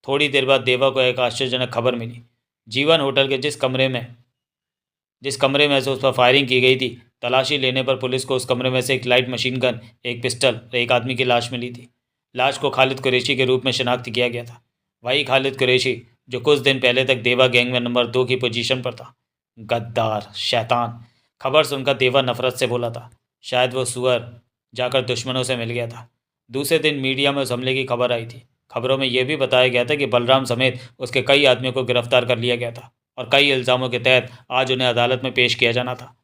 थोड़ी देर बाद देवा को एक आश्चर्यजनक खबर मिली। जीवन होटल के जिस कमरे में से उस पर फायरिंग की गई थी, तलाशी लेने पर पुलिस को उस कमरे में से एक लाइट मशीन गन, एक पिस्टल और एक आदमी की लाश मिली थी। लाश को खालिद कुरैशी के रूप में शनाख्त किया गया था। वही खालिद कुरैशी जो कुछ दिन पहले तक देवा गैंग में नंबर 2 की पोजीशन पर था। गद्दार, शैतान। खबर सुनकर देवा नफरत से बोला था। शायद वो सुअर जाकर दुश्मनों से मिल गया था। दूसरे दिन मीडिया में उस हमले की खबर आई थी। खबरों में यह भी बताया गया था कि बलराम समेत उसके कई आदमियों को गिरफ्तार कर लिया गया था और कई इल्ज़ामों के तहत आज उन्हें अदालत में पेश किया जाना था।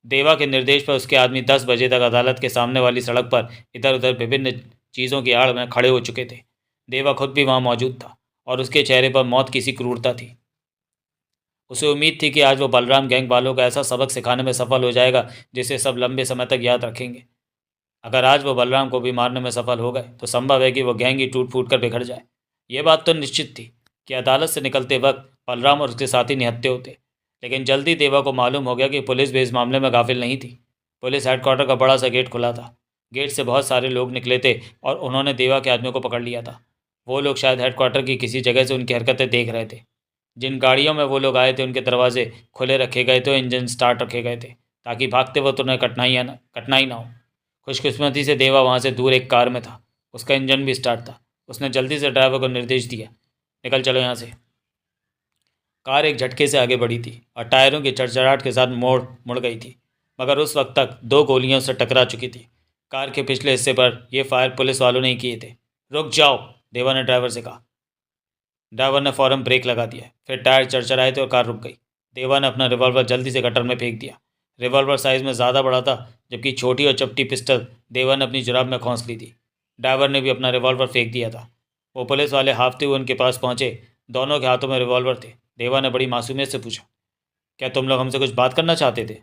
देवा के निर्देश पर उसके आदमी 10 बजे तक अदालत के सामने वाली सड़क पर इधर उधर विभिन्न चीज़ों की आड़ में खड़े हो चुके थे। देवा खुद भी वहाँ मौजूद था और उसके चेहरे पर मौत की सी क्रूरता थी। उसे उम्मीद थी कि आज वो बलराम गैंग वालों को ऐसा सबक सिखाने में सफल हो जाएगा जिसे सब लंबे समय तक याद रखेंगे। अगर आज वो बलराम को भी मारने में सफल हो गए तो संभव है कि वो गैंग ही टूट फूट कर बिखर जाए। ये बात तो निश्चित थी कि अदालत से निकलते वक्त बलराम और उसके साथी निहत्थे होते। लेकिन जल्दी देवा को मालूम हो गया कि पुलिस भी इस मामले में गाफिल नहीं थी। पुलिस हेडक्वार्टर का बड़ा सा गेट खुला था। गेट से बहुत सारे लोग निकले थे और उन्होंने देवा के आदमियों को पकड़ लिया था। वो लोग शायद हेडक्वार्टर की किसी जगह से उनकी हरकतें देख रहे थे। जिन गाड़ियों में वो लोग आए थे उनके दरवाजे खुले रखे गए थे और इंजन स्टार्ट रखे गए थे ताकि भागते वक्त उन्हें कठिनाई ना हो। खुशकिस्मती से देवा वहाँ से दूर एक कार में था। उसका इंजन भी स्टार्ट था। उसने जल्दी से ड्राइवर को निर्देश दिया, निकल चलो यहाँ से। कार एक झटके से आगे बढ़ी थी और टायरों की चड़चड़ाहट के साथ मोड़ मुड़ गई थी, मगर उस वक्त तक 2 गोलियां उससे टकरा चुकी थी। कार के पिछले हिस्से पर यह फायर पुलिस वालों ने ही किए थे। रुक जाओ, देवा ने ड्राइवर से कहा। ड्राइवर ने फौरन ब्रेक लगा दिया। फिर टायर चरचराए थे और कार रुक गई। देवा ने अपना रिवॉल्वर जल्दी से गटर में फेंक दिया। रिवॉल्वर साइज में ज़्यादा बड़ा था, जबकि छोटी और चपटी पिस्टल देवा ने अपनी जुराब में खोंस ली थी। ड्राइवर ने भी अपना रिवॉल्वर फेंक दिया था। वो पुलिस वाले हाफते हुए उनके पास पहुंचे। दोनों के हाथों में रिवॉल्वर थे। देवा ने बड़ी मासूमियत से पूछा, क्या तुम लोग हमसे कुछ बात करना चाहते थे?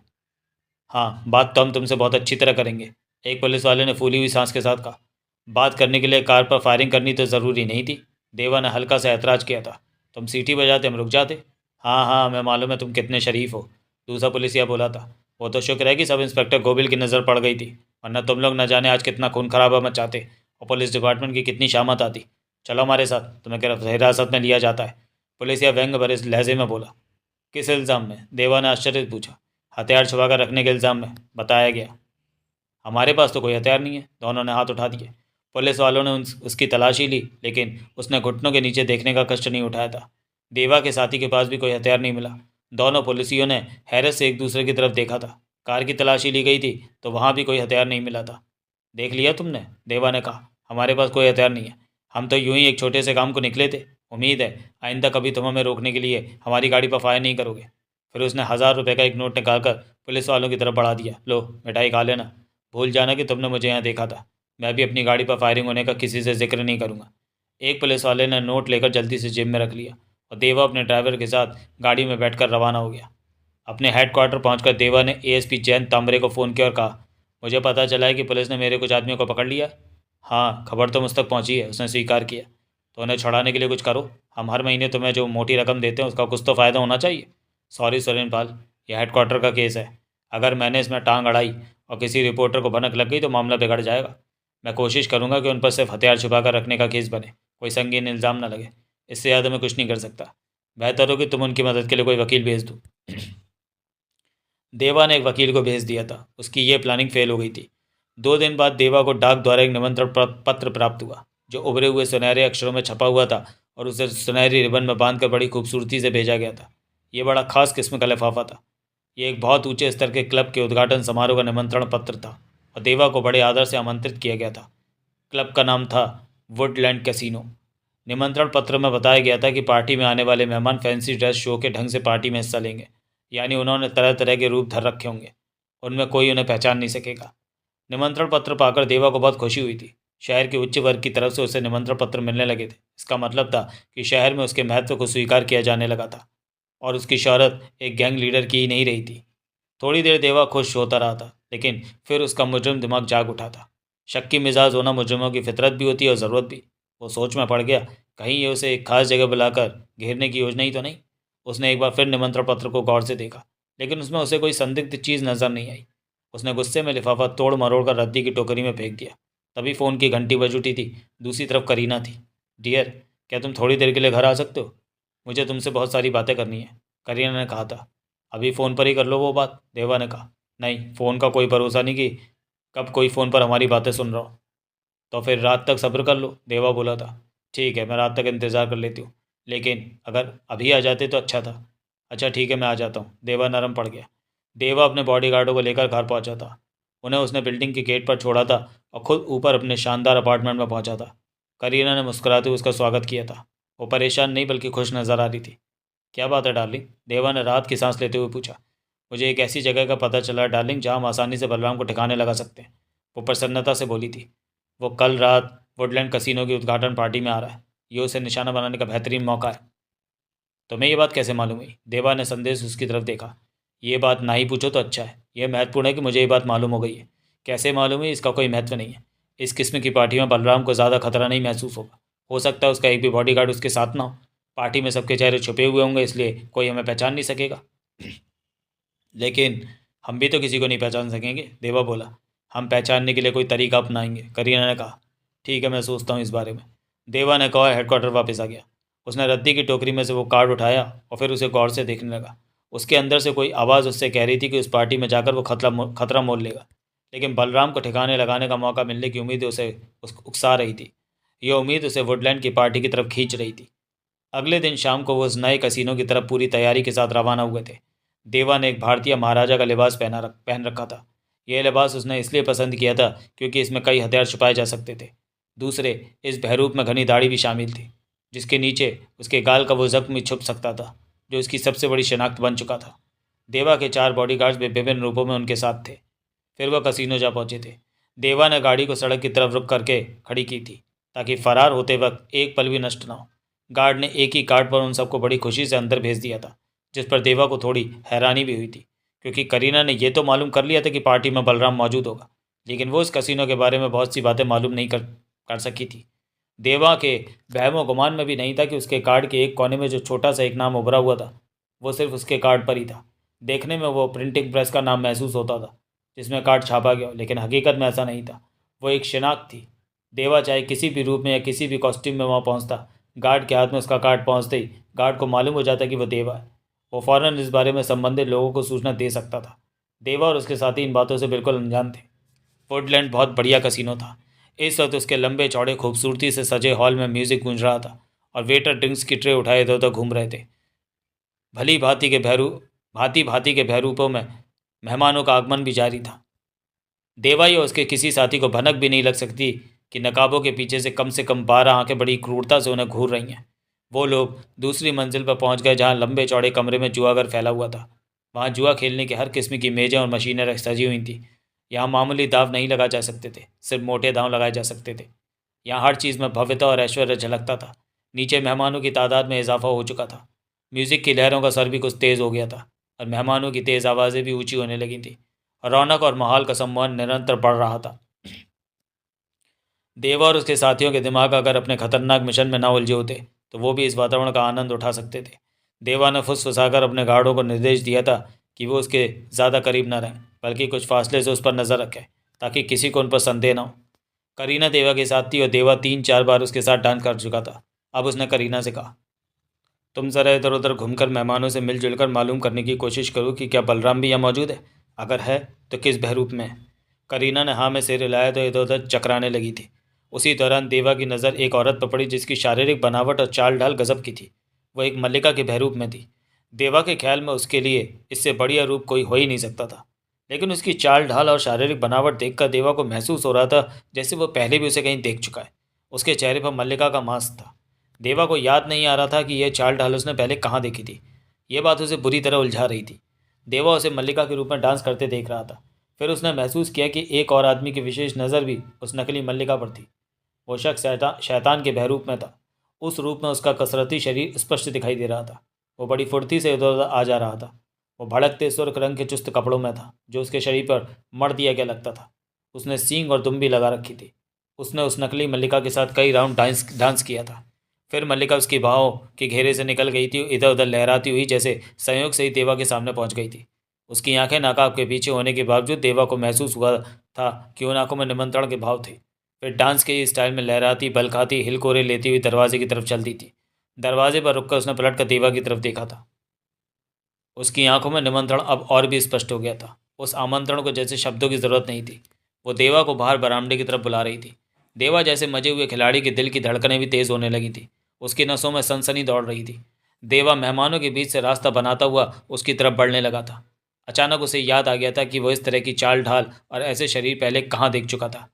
हाँ, बात तो हम तुमसे बहुत अच्छी तरह करेंगे, एक पुलिस वाले ने फूली हुई सांस के साथ कहा। बात करने के लिए कार पर फायरिंग करनी तो ज़रूरी नहीं थी। देवा ने हल्का सा ऐतराज़ किया था। तुम सीटी बजाते हम रुक जाते। हाँ हाँ, हमें मालूम है तुम कितने शरीफ हो, दूसरा पुलिसिया बोला था। वो तो शुक्र है कि सब इंस्पेक्टर गोबिल की नज़र पड़ गई थी, वरना तुम लोग न जाने आज कितना खून खराबा मचाते और पुलिस डिपार्टमेंट की कितनी शामत आती। चलो हमारे साथ, तुम्हें हिरासत में लिया जाता है, पुलिसिया व्यंग भरे लहजे में बोला। किस इल्ज़ाम में? देवा ने आश्चर्य से पूछा। हथियार छुपा कर रखने के इल्ज़ाम में, बताया गया। हमारे पास तो कोई हथियार नहीं है, दोनों ने हाथ उठा दिए। पुलिस वालों ने उसकी तलाशी ली, लेकिन उसने घुटनों के नीचे देखने का कष्ट नहीं उठाया था। देवा के साथी के पास भी कोई हथियार नहीं मिला। दोनों पुलिसियों ने हैरत से एक दूसरे की तरफ देखा था। कार की तलाशी ली गई थी तो वहाँ भी कोई हथियार नहीं मिला था। देख लिया तुमने? देवा ने कहा। हमारे पास कोई हथियार नहीं है, हम तो यूं ही एक छोटे से काम को निकले थे। उम्मीद है आइंदा कभी तुम हमें रोकने के लिए हमारी गाड़ी पर फायर नहीं करोगे। फिर उसने 1000 रुपये का एक नोट निकालकर पुलिस वालों की तरफ बढ़ा दिया। लो, मिठाई खा लेना। भूल जाना कि तुमने मुझे यहाँ देखा था। मैं भी अपनी गाड़ी पर फायरिंग होने का किसी से जिक्र नहीं करूँगा। एक पुलिस वाले ने नोट लेकर जल्दी से जेब में रख लिया और देवा अपने ड्राइवर के साथ गाड़ी में बैठकर रवाना हो गया। अपने हेडक्वार्टर पहुंचकर देवा ने एएसपी जयंत तांबरे को फ़ोन किया और कहा, मुझे पता चला है कि पुलिस ने मेरे कुछ आदमियों को पकड़ लिया। हाँ, खबर तो मुझ तक पहुंची है, उसने स्वीकार किया। तो उन्हें छुड़ाने के लिए कुछ करो। हम हर महीने तुम्हें जो मोटी रकम देते हैं उसका कुछ तो फ़ायदा होना चाहिए। सॉरी सुरेंद्रपाल, यह हेडक्वार्टर का केस है। अगर मैंने इसमें टांग अड़ाई और किसी रिपोर्टर को भनक लग गई तो मामला बिगड़ जाएगा। मैं कोशिश करूंगा कि उन पर सिर्फ हथियार छुपा कर रखने का केस बने, कोई संगीन इल्ज़ाम न लगे। इससे ज़्यादा मैं कुछ नहीं कर सकता। बेहतर हो कि तुम उनकी मदद के लिए कोई वकील भेज दो। देवा ने एक वकील को भेज दिया था। उसकी ये प्लानिंग फेल हो गई थी। 2 दिन बाद देवा को डाक द्वारा एक निमंत्रण पत्र प्राप्त हुआ, जो उभरे हुए सुनहरे अक्षरों में छपा हुआ था और उसे सुनहरी रिबन में बांधकर बड़ी खूबसूरती से भेजा गया था। ये बड़ा खास किस्म का लिफाफा था। ये एक बहुत ऊंचे स्तर के क्लब के उद्घाटन समारोह का निमंत्रण पत्र था और देवा को बड़े आदर से आमंत्रित किया गया था। क्लब का नाम था वुडलैंड कैसीनो। निमंत्रण पत्र में बताया गया था कि पार्टी में आने वाले मेहमान फैंसी ड्रेस शो के ढंग से पार्टी में हिस्सा लेंगे, यानी उन्होंने तरह तरह के रूप धर रखे होंगे। उनमें कोई उन्हें पहचान नहीं सकेगा। निमंत्रण पत्र पाकर देवा को बहुत खुशी हुई थी। शहर के उच्च वर्ग की तरफ से उसे निमंत्रण पत्र मिलने लगे थे। इसका मतलब था कि शहर में उसके महत्व को स्वीकार किया जाने लगा था और उसकी शोहरत एक गैंग लीडर की ही नहीं रही थी। थोड़ी देर देवा खुश होता रहा था, लेकिन फिर उसका मुजरिम दिमाग जाग उठा था। शक्की मिजाज होना मुजरिमों की फितरत भी होती है और ज़रूरत भी। वो सोच में पड़ गया, कहीं ये उसे एक खास जगह बुलाकर घेरने की योजना ही तो नहीं। उसने एक बार फिर निमंत्रण पत्र को गौर से देखा, लेकिन उसमें उसे कोई संदिग्ध चीज़ नज़र नहीं आई। उसने गुस्से में लिफाफा तोड़ मरोड़ कर रद्दी की टोकरी में फेंक दिया। तभी फ़ोन की घंटी बज उठी थी। दूसरी तरफ करीना थी। डियर, क्या तुम थोड़ी देर के लिए घर आ सकते हो? मुझे तुमसे बहुत सारी बातें करनी है, करीना ने कहा था। अभी फ़ोन पर ही कर लो वो बात, देवा ने कहा। नहीं, फ़ोन का कोई भरोसा नहीं कि कब कोई फ़ोन पर हमारी बातें सुन रहा हो। तो फिर रात तक सब्र कर लो, देवा बोला था। ठीक है, मैं रात तक इंतज़ार कर लेती हूँ, लेकिन अगर अभी आ जाते तो अच्छा था। अच्छा ठीक है, मैं आ जाता हूँ, देवा नरम पड़ गया। देवा अपने बॉडीगार्डों को लेकर घर पहुँचा था। उन्हें उसने बिल्डिंग के गेट पर छोड़ा था और खुद ऊपर अपने शानदार अपार्टमेंट में पहुँचा था। करीना ने मुस्कुराते हुए उसका स्वागत किया था। वो परेशान नहीं बल्कि खुश नज़र आ रही थी। क्या बात है डार्लिंग? देवा ने राहत की सांस लेते हुए पूछा। मुझे एक ऐसी जगह का पता चला है डार्लिंग, जहाँ हम आसानी से बलराम को ठिकाने लगा सकते हैं, वो प्रसन्नता से बोली थी। वो कल रात वुडलैंड कसिनो की उद्घाटन पार्टी में आ रहा है। ये उसे निशाना बनाने का बेहतरीन मौका है। तुम्हें ये बात कैसे मालूम हुई? देवा ने संदेश उसकी तरफ देखा। ये बात ना ही पूछो तो अच्छा है। यह महत्वपूर्ण है कि मुझे ये बात मालूम हो गई है। कैसे मालूम है इसका कोई महत्व नहीं है। इस किस्म की पार्टी में बलराम को ज़्यादा खतरा नहीं महसूस होगा। हो सकता है उसका एक भी बॉडीगार्ड उसके साथ ना हो। पार्टी में सबके चेहरे छुपे हुए होंगे, इसलिए कोई हमें पहचान नहीं सकेगा। लेकिन हम भी तो किसी को नहीं पहचान सकेंगे, देवा बोला। हम पहचानने के लिए कोई तरीका अपनाएंगे, करीना ने कहा। ठीक है, मैं सोचता हूँ इस बारे में, देवा ने कहा। हेडक्वार्टर वापस आ गया। उसने रद्दी की टोकरी में से वो कार्ड उठाया और फिर उसे गौर से देखने लगा। उसके अंदर से कोई आवाज़ उससे कह रही थी कि उस पार्टी में जाकर वो खतरा मोल लेगा। लेकिन बलराम को ठिकाने लगाने का मौका मिलने की उम्मीद उसे उकसा रही थी। यह उम्मीद उसे वुडलैंड की पार्टी की तरफ खींच रही थी। अगले दिन शाम को वो उस नए कसीनो की तरफ पूरी तैयारी के साथ रवाना हुए थे। देवा ने एक भारतीय महाराजा का लिबास पहन रखा था। यह लिबास उसने इसलिए पसंद किया था क्योंकि इसमें कई हथियार छुपाए जा सकते थे। दूसरे, इस बहरूप में घनी दाढ़ी भी शामिल थी, जिसके नीचे उसके गाल का वो जख्म भी छुप सकता था, जो उसकी सबसे बड़ी शिनाख्त बन चुका था। देवा के 4 बॉडीगार्ड्स भी विभिन्न रूपों में उनके साथ थे। फिर वह कसीनो जा पहुंचे थे। देवा ने गाड़ी को सड़क की तरफ रुक करके खड़ी की थी, ताकि फरार होते वक्त एक पल भी नष्ट ना हो। गार्ड ने एक ही कार्ड पर उन सबको बड़ी खुशी से अंदर भेज दिया था, जिस पर देवा को थोड़ी हैरानी भी हुई थी, क्योंकि करीना ने यह तो मालूम कर लिया था कि पार्टी में बलराम मौजूद होगा, लेकिन वो इस कसीनो के बारे में बहुत सी बातें मालूम नहीं कर सकी थी। देवा के वहमो गुमान में भी नहीं था कि उसके कार्ड के एक कोने में जो छोटा सा एक नाम उभरा हुआ था, वो सिर्फ उसके कार्ड पर ही था। देखने में वो प्रिंटिंग प्रेस का नाम महसूस होता था जिसमें कार्ड छापा गया, लेकिन हकीकत में ऐसा नहीं था। वो एक शिनाख्त थी। देवा चाहे किसी भी रूप में या किसी भी कॉस्ट्यूम में वहाँ पहुँचता, गार्ड के हाथ में उसका कार्ड पहुँचते ही गार्ड को मालूम हो जाता कि वह देवा है। वो फ़ौरन इस बारे में संबंधित लोगों को सूचना दे सकता था। देवा और उसके साथी इन बातों से बिल्कुल अनजान थे। वुडलैंड बहुत बढ़िया कसीनो था। इस वक्त उसके लंबे चौड़े खूबसूरती से सजे हॉल में म्यूजिक गूंज रहा था और वेटर ड्रिंक्स की ट्रे उठाए इधर उधर घूम रहे थे। भली भांति भांति के बहरूपों में मेहमानों का आगमन भी जारी था। देवा या उसके किसी साथी को भनक भी नहीं लग सकती कि नकाबों के पीछे से कम 12 आंखें बड़ी क्रूरता से उन्हें घूर रही हैं। वो लोग दूसरी मंजिल पर पहुंच गए, जहां लंबे चौड़े कमरे में जुआगर फैला हुआ था। वहां जुआ खेलने की हर किस्म की मेजें और मशीनें सजी हुई थी। यहाँ मामूली दाव नहीं लगाए जा सकते थे, सिर्फ मोटे दांव लगाए जा सकते थे। यहाँ हर चीज़ में भव्यता और ऐश्वर्य झलकता था। नीचे मेहमानों की तादाद में इजाफा हो चुका था। म्यूज़िक की लहरों का सर भी कुछ तेज़ हो गया था और मेहमानों की तेज़ आवाज़ें भी ऊंची होने लगी थी। रौनक और माहौल का सम्मान निरंतर बढ़ रहा था। देवा और उसके साथियों के दिमाग अगर अपने खतरनाक मिशन में ना उलझे होते तो वो भी इस वातावरण का आनंद उठा सकते थे। देवा ने फुसफुसाकर अपने गार्डों को निर्देश दिया था कि वो उसके ज़्यादा करीब न रहें, बल्कि कुछ फासले से उस पर नज़र रखें, ताकि किसी को उन पर संदेह न हो। करीना देवा के साथ थी और देवा 3-4 बार उसके साथ डांस कर चुका था। अब उसने करीना से कहा, तुम ज़रा इधर उधर घूमकर मेहमानों से मिलजुल कर मालूम करने की कोशिश करो कि क्या बलराम भी यहाँ मौजूद है। अगर है तो किस बहरूप में है। करीना ने हाँ में सिर हिलाया तो इधर उधर चकराने लगी थी। उसी दौरान देवा की नज़र एक औरत पर पड़ी जिसकी शारीरिक बनावट और चाल ढाल गजब की थी। वह एक मल्लिका के बहरूप में थी। देवा के ख्याल में उसके लिए इससे बढ़िया रूप कोई हो ही नहीं सकता था, लेकिन उसकी चाल ढाल और शारीरिक बनावट देखकर देवा को महसूस हो रहा था जैसे वो पहले भी उसे कहीं देख चुका है। उसके चेहरे पर मल्लिका का मास्क था। देवा को याद नहीं आ रहा था कि यह चाल ढाल उसने पहले कहाँ देखी थी। ये बात उसे बुरी तरह उलझा रही थी। देवा उसे मल्लिका के रूप में डांस करते देख रहा था। फिर उसने महसूस किया कि एक और आदमी की विशेष नज़र भी उस नकली मल्लिका पर थी। वो शख्स शैतान के बहरूप में था। उस रूप में उसका कसरती शरीर स्पष्ट दिखाई दे रहा था। वो बड़ी फुर्ती से इधर उधर आ जा रहा था। वो भड़कते सुर्ख रंग के चुस्त कपड़ों में था, जो उसके शरीर पर मर दिया गया लगता था। उसने सींग और दुम भी लगा रखी थी। उसने उस नकली मल्लिका के साथ कई राउंड डांस किया था। फिर मल्लिका उसकी बाहों के घेरे से निकल गई थी, इधर उधर लहराती हुई, जैसे संयोग से ही देवा के सामने पहुंच गई थी। उसकी आंखें नाकाब के पीछे होने के बावजूद देवा को महसूस हुआ था कि उन आंखों में निमंत्रण के भाव थे। फिर डांस के स्टाइल में लहराती, बल खाती, हिलकोरे लेती हुई दरवाजे की तरफ चलती थी। दरवाजे पर रुककर उसने पलट कर देवा की तरफ देखा था। उसकी आंखों में निमंत्रण अब और भी स्पष्ट हो गया था। उस आमंत्रण को जैसे शब्दों की जरूरत नहीं थी। वो देवा को बाहर बरामदे की तरफ बुला रही थी। देवा जैसे मजे हुए खिलाड़ी के दिल की धड़कनें भी तेज होने लगी थी। उसकी नसों में सनसनी दौड़ रही थी। देवा मेहमानों के बीच से रास्ता बनाता हुआ उसकी तरफ बढ़ने लगा था। अचानक उसे याद आ गया था कि वो इस तरह की चाल ढाल और ऐसे शरीर पहले कहाँ देख चुका था।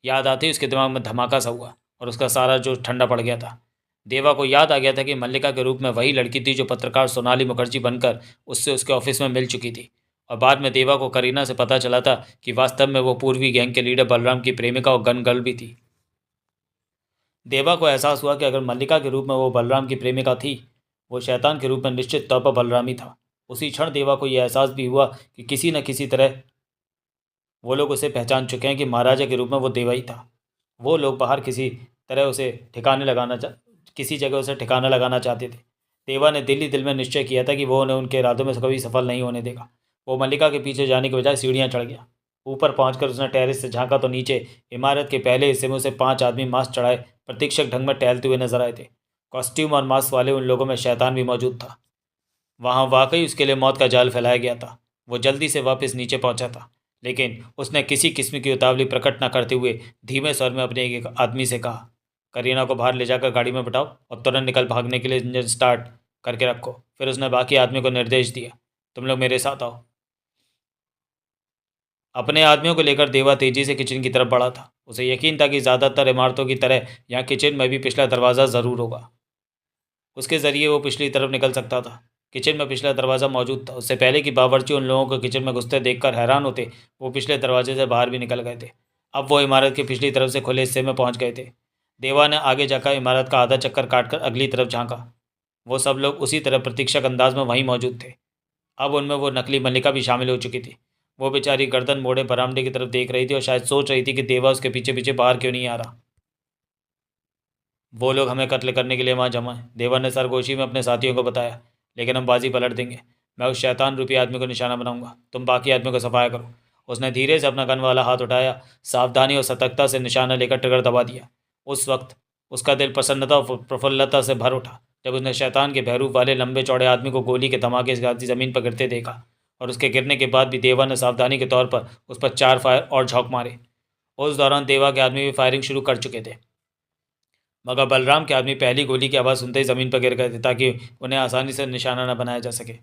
याद आते ही उसके दिमाग में धमाका सा हुआ और उसका सारा जोश ठंडा पड़ गया था। देवा को याद आ गया था कि मल्लिका के रूप में वही लड़की थी जो पत्रकार सोनाली मुखर्जी बनकर उससे उसके ऑफिस में मिल चुकी थी। और बाद में देवा को करीना से पता चला था कि वास्तव में वो पूर्वी गैंग के लीडर बलराम की प्रेमिका और गन गर्ल भी थी। देवा को एहसास हुआ कि अगर मल्लिका के रूप में वो बलराम की प्रेमिका थी, वो शैतान के रूप में निश्चित तौर पर बलराम ही था। उसी क्षण देवा को यह एहसास भी हुआ कि किसी न किसी तरह वो लोग उसे पहचान चुके हैं कि महाराजा के रूप में वो देवा ही था। वो लोग बाहर किसी तरह उसे किसी जगह उसे ठिकाना लगाना चाहते थे। देवा ने दिल ही दिल में निश्चय किया था कि वो उन्हें उनके इरादों में कभी सफल नहीं होने देगा। वो मल्लिका के पीछे जाने के बजाय सीढ़ियाँ चढ़ गया। ऊपर पहुंचकर उसने टेरेस से झांका तो नीचे इमारत के पहले हिस्से में उसे 5 आदमी मास्क चढ़ाए प्रतीक्षक ढंग में टहलते हुए नजर आए थे। कॉस्ट्यूम और मास्क वाले उन लोगों में शैतान भी मौजूद था। वहाँ वाकई उसके लिए मौत का जाल फैलाया गया था। वो जल्दी से वापस नीचे पहुंचा था, लेकिन उसने किसी किस्म की उतावली प्रकट न करते हुए धीमे स्वर में अपने एक आदमी से कहा, करीना को बाहर ले जाकर गाड़ी में बिठाओ और तुरंत निकल भागने के लिए इंजन स्टार्ट करके रखो। फिर उसने बाकी आदमी को निर्देश दिया, तुम लोग मेरे साथ आओ। अपने आदमियों को लेकर देवा तेजी से किचन की तरफ बढ़ा था। उसे यकीन था कि ज़्यादातर इमारतों की तरह यहाँ किचन में भी पिछला दरवाज़ा ज़रूर होगा। उसके ज़रिए वो पिछली तरफ निकल सकता था। किचन में पिछला दरवाज़ा मौजूद था। उससे पहले कि बावर्ची उन लोगों को किचन में घुसते देखकर हैरान होते, वो पिछले दरवाजे से बाहर भी निकल गए थे। अब वो इमारत की पिछली तरफ से खुले हिस्से में पहुंच गए थे। देवा ने आगे जाकर इमारत का आधा चक्कर काटकर अगली तरफ झांका। वो सब लोग उसी तरह प्रतीक्षक अंदाज में वहीं मौजूद थे। अब उनमें वो नकली मल्लिका भी शामिल हो चुकी थी। वो बेचारी गर्दन मोड़े बरामदे की तरफ देख रही थी और शायद सोच रही थी कि देवा उसके पीछे पीछे बाहर क्यों नहीं आ रहा। वो लोग हमें कत्ल करने के लिए वहाँ जमा हैं, देवा ने सरगोशी में अपने साथियों को बताया। लेकिन हम बाजी पलट देंगे। मैं उस शैतान रूपी आदमी को निशाना बनाऊंगा। तुम बाकी आदमियों को सफाया करो। उसने धीरे से अपना गन वाला हाथ उठाया, सावधानी और सतर्कता से निशाना लेकर ट्रिगर दबा दिया। उस वक्त उसका दिल प्रसन्नता और प्रफुल्लता से भर उठा जब उसने शैतान के बहरूप वाले लंबे चौड़े आदमी को गोली के धमाके से ज़मीन पर गिरते देखा। और उसके गिरने के बाद भी देवा ने सावधानी के तौर पर उस पर 4 फायर और झोंक मारे। उस दौरान देवा के आदमी भी फायरिंग शुरू कर चुके थे, मगर बलराम के आदमी पहली गोली की आवाज़ सुनते ही ज़मीन पर गिर गए थे ताकि उन्हें आसानी से निशाना न बनाया जा सके।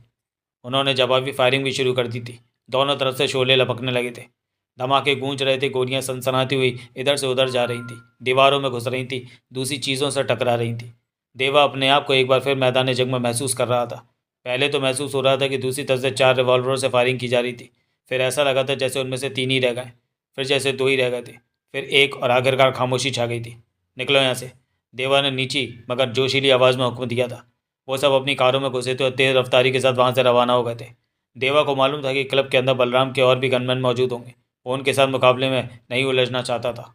उन्होंने जवाबी फायरिंग भी शुरू कर दी थी। दोनों तरफ से शोले लपकने लगे थे, धमाके गूंज रहे थे, गोलियां सनसनाती हुई इधर से उधर जा रही थी, दीवारों में घुस रही थी, दूसरी चीज़ों से टकरा रही थी। देवा अपने आप को एक बार फिर मैदान जंग में महसूस कर रहा था। पहले तो महसूस हो रहा था कि दूसरी तरफ से 4 रिवॉल्वरों से फायरिंग की जा रही थी। फिर ऐसा लगा था जैसे उनमें से 3 ही रह गए, फिर जैसे 2 ही रह गए थे, फिर एक, और आखिरकार खामोशी छा गई थी। निकलो यहाँ से, देवा ने नीची मगर जोशीली आवाज़ में हुक्म दिया था। वो सब अपनी कारों में घुसे थे और तेज़ रफ्तारी के साथ वहाँ से रवाना हो गए थे। देवा को मालूम था कि क्लब के अंदर बलराम के और भी गनमैन मौजूद होंगे। वो उनके साथ मुकाबले में नहीं उलझना चाहता था।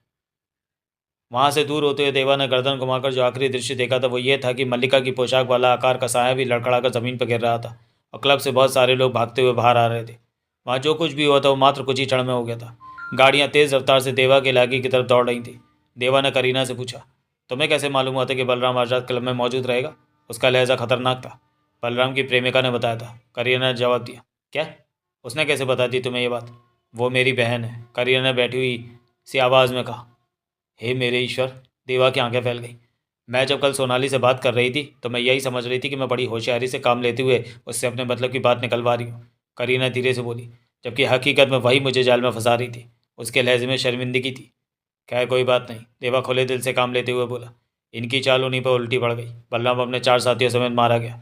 वहाँ से दूर होते हुए देवा ने गर्दन घुमाकर जो आखिरी दृश्य देखा था वो ये था कि मल्लिका की पोशाक वाला आकार का साया भी लड़खड़ाकर ज़मीन पर गिर रहा था और क्लब से बहुत सारे लोग भागते हुए बाहर आ रहे थे। वहाँ जो कुछ भी हुआ था वो मात्र कुछ ही क्षण में हो गया था। गाड़ियाँ तेज़ रफ्तार से देवा के इलाके की तरफ दौड़ रही थी। देवा ने करीना से पूछा, तुम्हें कैसे मालूम हुआ था कि बलराम आज रात क्लब में मौजूद रहेगा? उसका लहजा खतरनाक था। बलराम की प्रेमिका ने बताया था, करीना ने जवाब दिया। क्या? उसने कैसे बता दी तुम्हें ये बात? वो मेरी बहन है, करीना ने बैठी हुई सी आवाज़ में कहा। हे मेरे ईश्वर, देवा की आंखें फैल गई। मैं जब कल सोनाली से बात कर रही थी तो मैं यही समझ रही थी कि मैं बड़ी होशियारी से काम लेते हुए उससे अपने मतलब की बात निकलवा रही हूँ, करीना धीरे से बोली, जबकि हकीकत में वही मुझे जाल में फंसा रही थी। उसके लहजे में शर्मिंदगी थी। खैर कोई बात नहीं, देवा खुले दिल से काम लेते हुए बोला। इनकी चाल उन्हीं पर उल्टी पड़ गई। बलराम अपने 4 साथियों समेत मारा गया।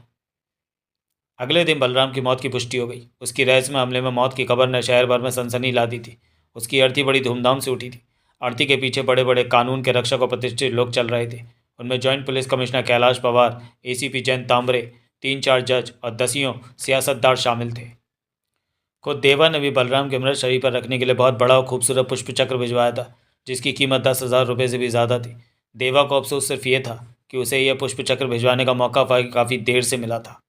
अगले दिन बलराम की मौत की पुष्टि हो गई। उसकी रहस्यमय हमले में मौत की खबर ने शहर भर में सनसनी ला दी थी। उसकी अर्थी बड़ी धूमधाम से उठी थी। आरती के पीछे बड़े बड़े कानून के रक्षक और प्रतिष्ठित लोग चल रहे थे। उनमें joint police commissioner Kailash Pawar, ACP Jayant Tambre, 3-4 जज और दसियों सियासतदार शामिल थे। खुद देवा ने भी बलराम के मृत शरीर पर रखने के लिए बहुत बड़ा और खूबसूरत पुष्प चक्र भिजवाया था, जिसकी कीमत 10,000 रुपये से भी ज़्यादा थी। देवा को अफसोस सिर्फ ये था कि उसे यह पुष्प चक्र भिजवाने का मौका काफ़ी देर से मिला था।